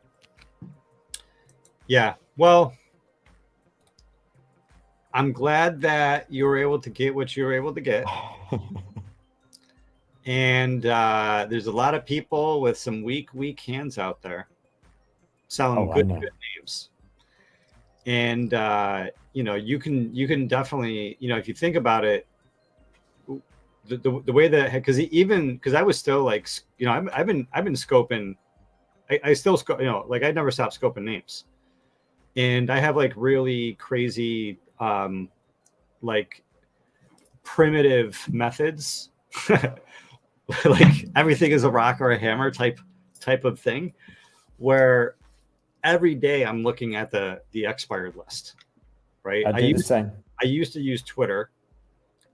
Yeah, well, I'm glad that you were able to get what you were able to get. And there's a lot of people with some weak hands out there selling good names. And you can definitely, if you think about it, the way that, because I was still I've been scoping. I still scope, I never stopped scoping names, and I have really crazy primitive methods. Everything is a rock or a hammer type of thing, where every day I'm looking at the expired list, right? I do the same. I used to use Twitter,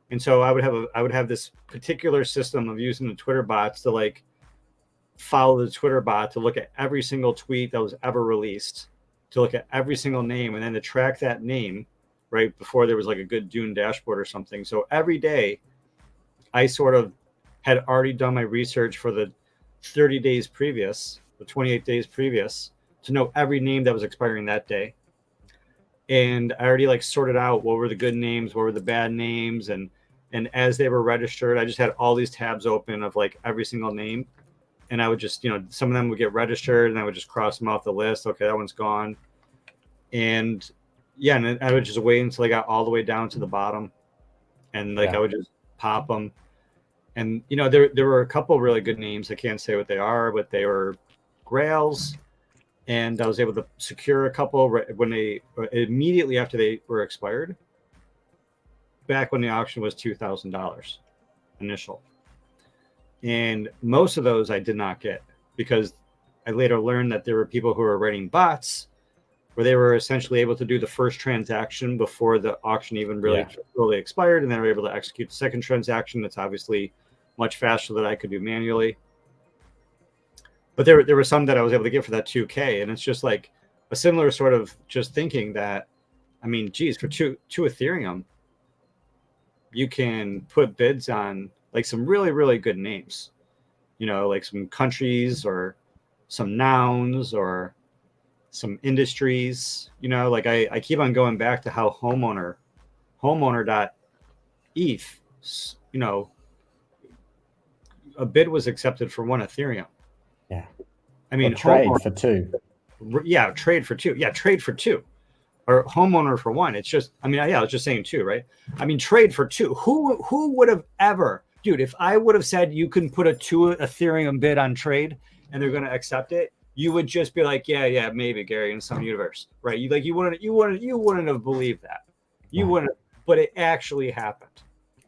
and so I would have this particular system of using the Twitter bots to follow the Twitter bot to look at every single tweet that was ever released, to look at every single name, and then to track that name right before there was a good Dune dashboard or something. So every day I sort of had already done my research for the 30 days previous, the 28 days previous, to know every name that was expiring that day. And I already sorted out what were the good names, what were the bad names. And as they were registered, I just had all these tabs open of every single name. and I would just, some of them would get registered, and I would just cross them off the list. Okay, that one's gone. And yeah, and then I would just wait until I got all the way down to the bottom, and I would just pop them. And there were a couple really good names. I can't say what they are, but they were grails, and I was able to secure a couple when they immediately after they were expired. Back when the auction was $2,000 initial. And most of those I did not get, because I later learned that there were people who were writing bots where they were essentially able to do the first transaction before the auction even really expired, and they were able to execute the second transaction. That's obviously much faster than I could do manually. But there were some that I was able to get for that 2K, and it's just like a similar sort of just thinking that, I mean, geez, for two Ethereum, you can put bids on like some really, really good names, like some countries or some nouns or some industries, like I keep on going back to how homeowner.eth, a bid was accepted for 1 Ethereum. Yeah. I mean, trade for 2. Yeah, trade for 2. Yeah, trade for 2. Or homeowner for 1. It's just, I was just saying 2, right? I mean, trade for 2. Who would have ever, dude, if I would have said you can put a 2 Ethereum bid on trade and they're going to accept it, you would just be like, yeah, maybe, Gary, in some universe, right? You wouldn't have believed that. You wouldn't, but it actually happened.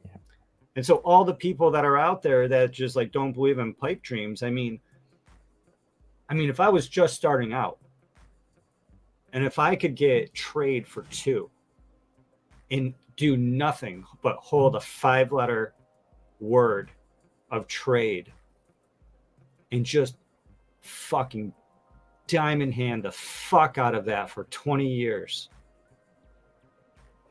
Yeah. And so all the people that are out there that just like don't believe in pipe dreams, I mean, if I was just starting out, and if I could get trade for 2 and do nothing but hold a 5-letter word of trade and just fucking diamond hand the fuck out of that for 20 years.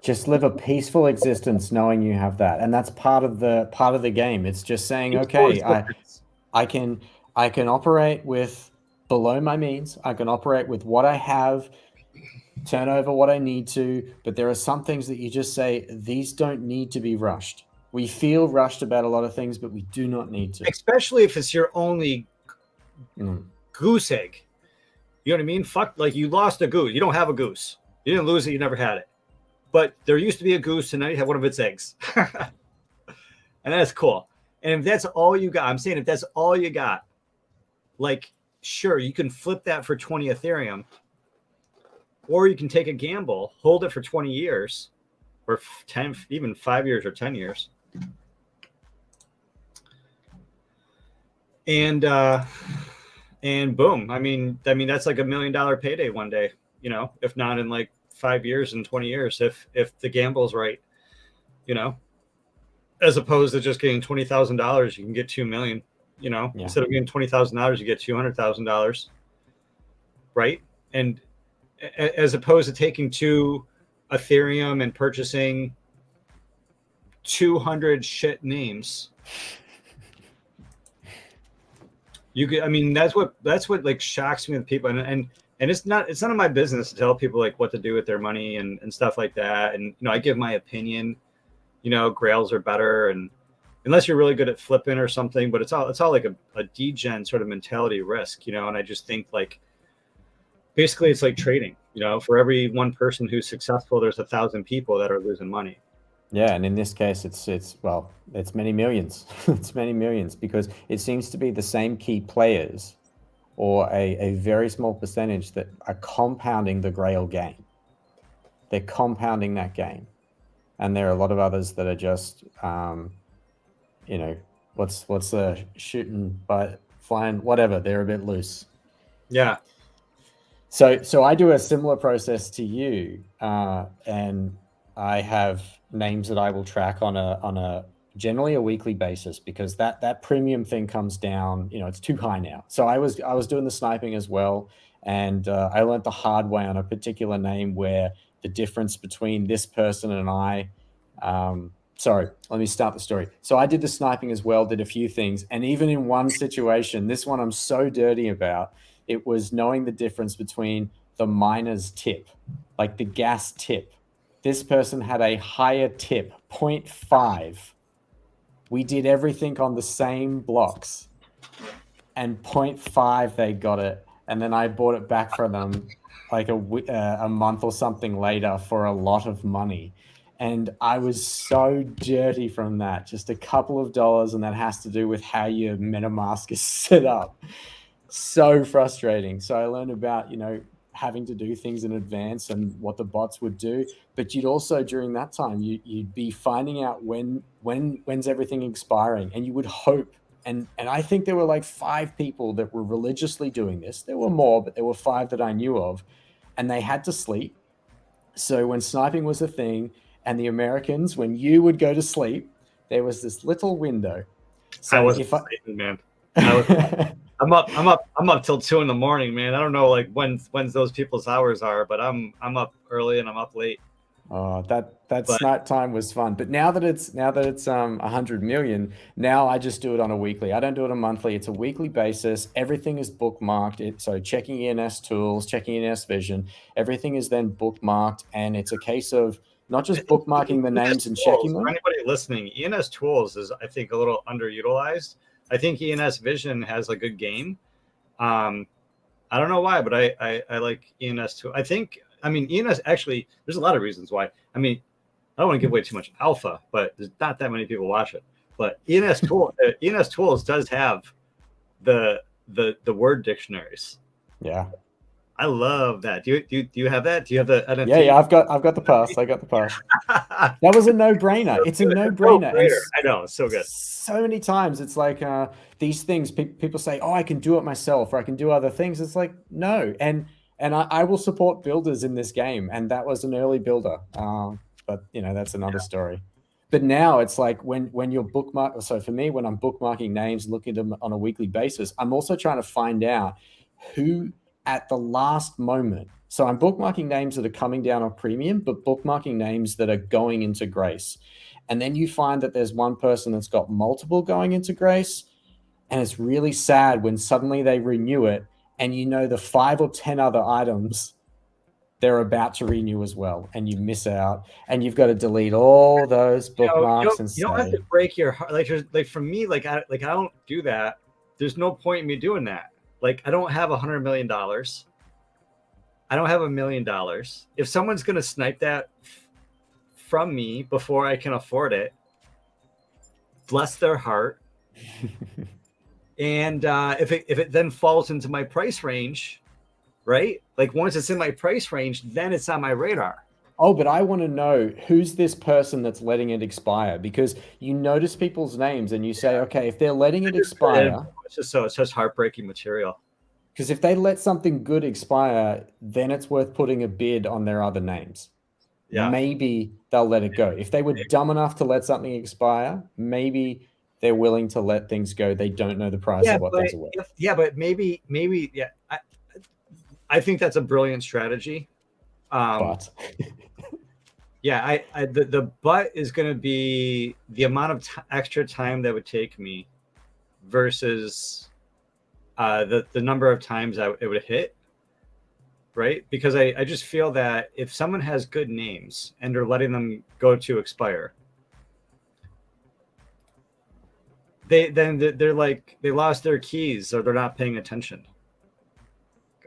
Just live a peaceful existence knowing you have that. And that's part of the game. It's just saying, okay, I can operate with below my means. I can operate with what I have, turn over what I need to, but there are some things that you just say, these don't need to be rushed. We feel rushed about a lot of things, but we do not need to. Especially if it's your only goose egg. You know what I mean? Fuck, like you lost a goose. You don't have a goose. You didn't lose it. You never had it. But there used to be a goose, and now you have one of its eggs. And that's cool. And if that's all you got, I'm saying if that's all you got, like, sure, you can flip that for 20 Ethereum. Or you can take a gamble, hold it for 20 years, or 10, even 5 years or 10 years. And boom. I mean, that's like $1 million payday one day, if not in like 5 years and 20 years, if the gamble's right, as opposed to just getting $20,000, you can get 2 million, instead of getting $20,000, you get $200,000. Right. And as opposed to taking 2 Ethereum and purchasing 200 shit names, you could, that's what like shocks me with people. And it's none of my business to tell people like what to do with their money and stuff like that. And, I give my opinion, grails are better. And unless you're really good at flipping or something, but it's all like a degen sort of mentality risk, and I just think like, basically it's like trading, for every one person who's successful, there's 1,000 people that are losing money. Yeah. And in this case, it's many millions. It's many millions, because it seems to be the same key players or a very small percentage that are compounding the grail game. They're compounding that game. And there are a lot of others that are just, what's the shooting, but flying, whatever. They're a bit loose. Yeah. So I do a similar process to you, and I have names that I will track on a generally a weekly basis, because that premium thing comes down. It's too high now. So I was doing the sniping as well, and I learned the hard way on a particular name where the difference between this person and I. Sorry, let me start the story. So I did the sniping as well, did a few things, and even in one situation, this one I'm so dirty about. It was knowing the difference between the miner's tip, like the gas tip. This person had a higher tip, 0.5. We did everything on the same blocks. and 0.5 they got it, and then I bought it back for them like a month or something later for a lot of money. And I was so dirty from that, just a couple of dollars, and that has to do with how your MetaMask is set up. So frustrating. So I learned about, having to do things in advance and what the bots would do. But you'd also, during that time, you'd be finding out when's everything expiring, and you would hope. And I think there were like 5 people that were religiously doing this. There were more, but there were 5 that I knew of, and they had to sleep. So when sniping was a thing, and the Americans, when you would go to sleep, there was this little window. So I wasn't sleeping, man. I'm up till 2 a.m, man. I don't know like when's those people's hours are, but I'm up early and I'm up late. Oh, that snipe time was fun. But now that it's 100 million, now I just do it on a weekly. I don't do it on a monthly. It's a weekly basis. Everything is bookmarked. So checking ENS tools, checking ENS vision, everything is then bookmarked, and it's a case of not just bookmarking the names and checking them. For anybody listening, ENS tools is, I think, a little underutilized. I think ENS vision has a good game. I don't know why, but I like ENS too. ENS actually, there's a lot of reasons why. I don't want to give away too much alpha, but there's not that many people watch it. But ENS tools does have the word dictionaries. Yeah. I love that. Do you have that? Do you have the NFT? Yeah, I've got the pass. I got the pass. That was a no-brainer. It's a no-brainer. I know, it's so good. So many times it's like these things people say, oh, I can do it myself, or I can do other things. It's like, no. And I will support builders in this game, and that was an early builder. But that's another story. But now it's like when you're bookmark. So for me, when I'm bookmarking names, looking at them on a weekly basis, I'm also trying to find out who at the last moment. So I'm bookmarking names that are coming down on premium, but bookmarking names that are going into grace. And then you find that there's one person that's got multiple going into grace. And it's really sad when suddenly they renew it, and the 5 or 10 other items they're about to renew as well, and you miss out, and you've got to delete all those bookmarks. You don't have to break your heart. Like for me, I don't do that. There's no point in me doing that. Like, I don't have $100 million. I don't have $1 million. If someone's going to snipe that from me before I can afford it, bless their heart. And if it then falls into my price range, right? Like once it's in my price range, then it's on my radar. Oh, but I want to know who's this person that's letting it expire, because you notice people's names and you say, okay, if they're letting it expire, it's just heartbreaking material. Because if they let something good expire, then it's worth putting a bid on their other names. Yeah. Maybe they'll let it go. If they were dumb enough to let something expire, maybe they're willing to let things go. They don't know the price of what things are worth. Yeah, but maybe, yeah. I think that's a brilliant strategy. But yeah, the but is going to be the amount of extra time that would take me versus the number of times it would hit, right? Because I just feel that if someone has good names and they're letting them go to expire, they're like they lost their keys, or they're not paying attention.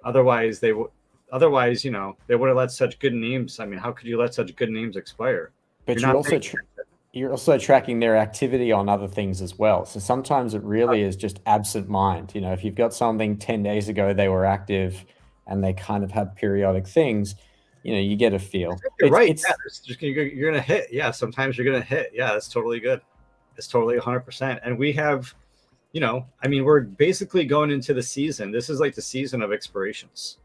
Otherwise, they would have let such good names. I mean, how could you let such good names expire? But you're also tracking their activity on other things as well. So sometimes it really is just absent mind. If you've got something 10 days ago, they were active and they kind of have periodic things, you get a feel. You're right. You're going to hit. Yeah. Sometimes you're going to hit. Yeah. That's totally good. It's totally 100%. And we have, we're basically going into the season. This is like the season of expirations.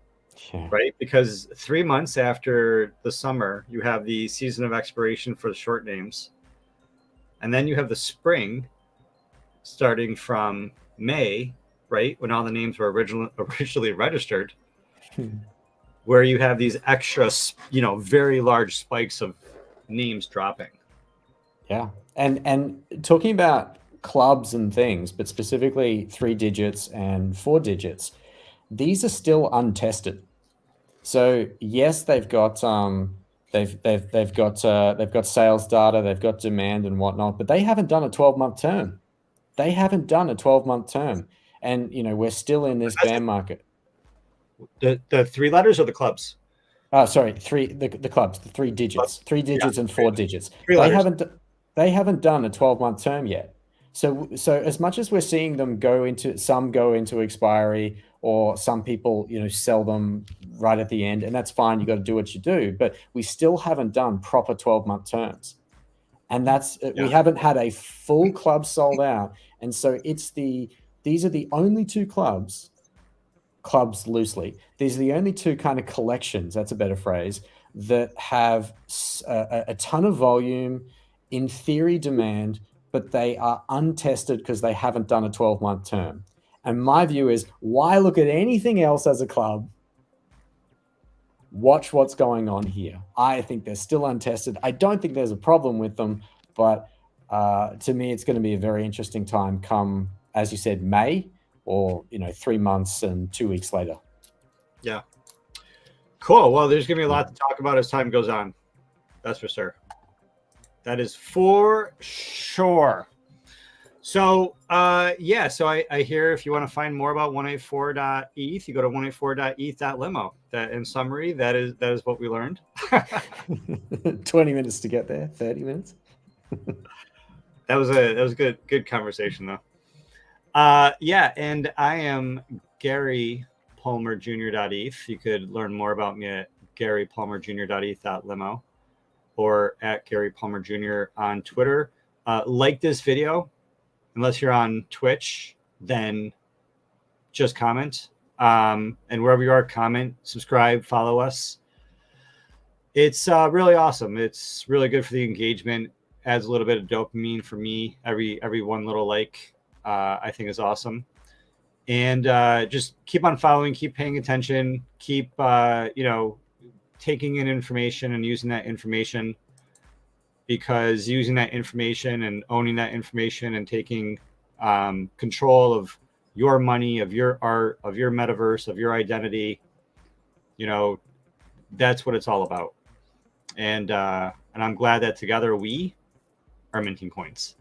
Yeah. Right? Because 3 months after the summer, you have the season of expiration for the short names. And then you have the spring starting from May, right? When all the names were originally registered, where you have these extra, very large spikes of names dropping. Yeah. And talking about clubs and things, but specifically 3 digits and 4 digits, these are still untested. So yes, they've got they've got sales data, they've got demand and whatnot, but they haven't done a 12-month term. And, you know, we're still in this bear market. The 3 letters or the clubs? Oh, sorry, the clubs, the 3 digits, 3 digits and 4 digits. 3 letters. They haven't done a 12-month term yet. So as much as we're seeing them go into expiry, or some people, you know, sell them right at the end, and that's fine. You got to do what you do, but we still haven't done proper 12-month terms, and we haven't had a full club sold out. And so these are the only 2 clubs loosely. These are the only 2 kind of collections, that's a better phrase, that have a ton of volume, in theory demand, but they are untested because they haven't done a 12-month term. And my view is, why look at anything else as a club? Watch what's going on here. I think they're still untested. I don't think there's a problem with them, but to me, it's going to be a very interesting time come, as you said, May, or, you know, 3 months and 2 weeks later. Yeah. Cool. Well, there's going to be a lot to talk about as time goes on. That's for sure. That is for sure. So, so I hear if you want to find more about 184.eth, you go to 184.eth.limo. That, in summary, that is what we learned. 20 minutes to get there, 30 minutes. That was a good conversation, though. And I am Gary Palmer Jr.eth. You could learn more about me at garypalmerjr.eth.limo or at Gary Palmer Jr. on Twitter. Like this video. Unless you're on Twitch, then just comment. And wherever you are, comment, subscribe, follow us. It's really awesome. It's really good for the engagement. Adds a little bit of dopamine for me. Every one little like, I think is awesome. And just keep on following, keep paying attention, keep taking in information and using that information, because using that information and owning that information and taking control of your money, of your art, of your metaverse, of your identity, that's what it's all about. And I'm glad that together we are minting coins.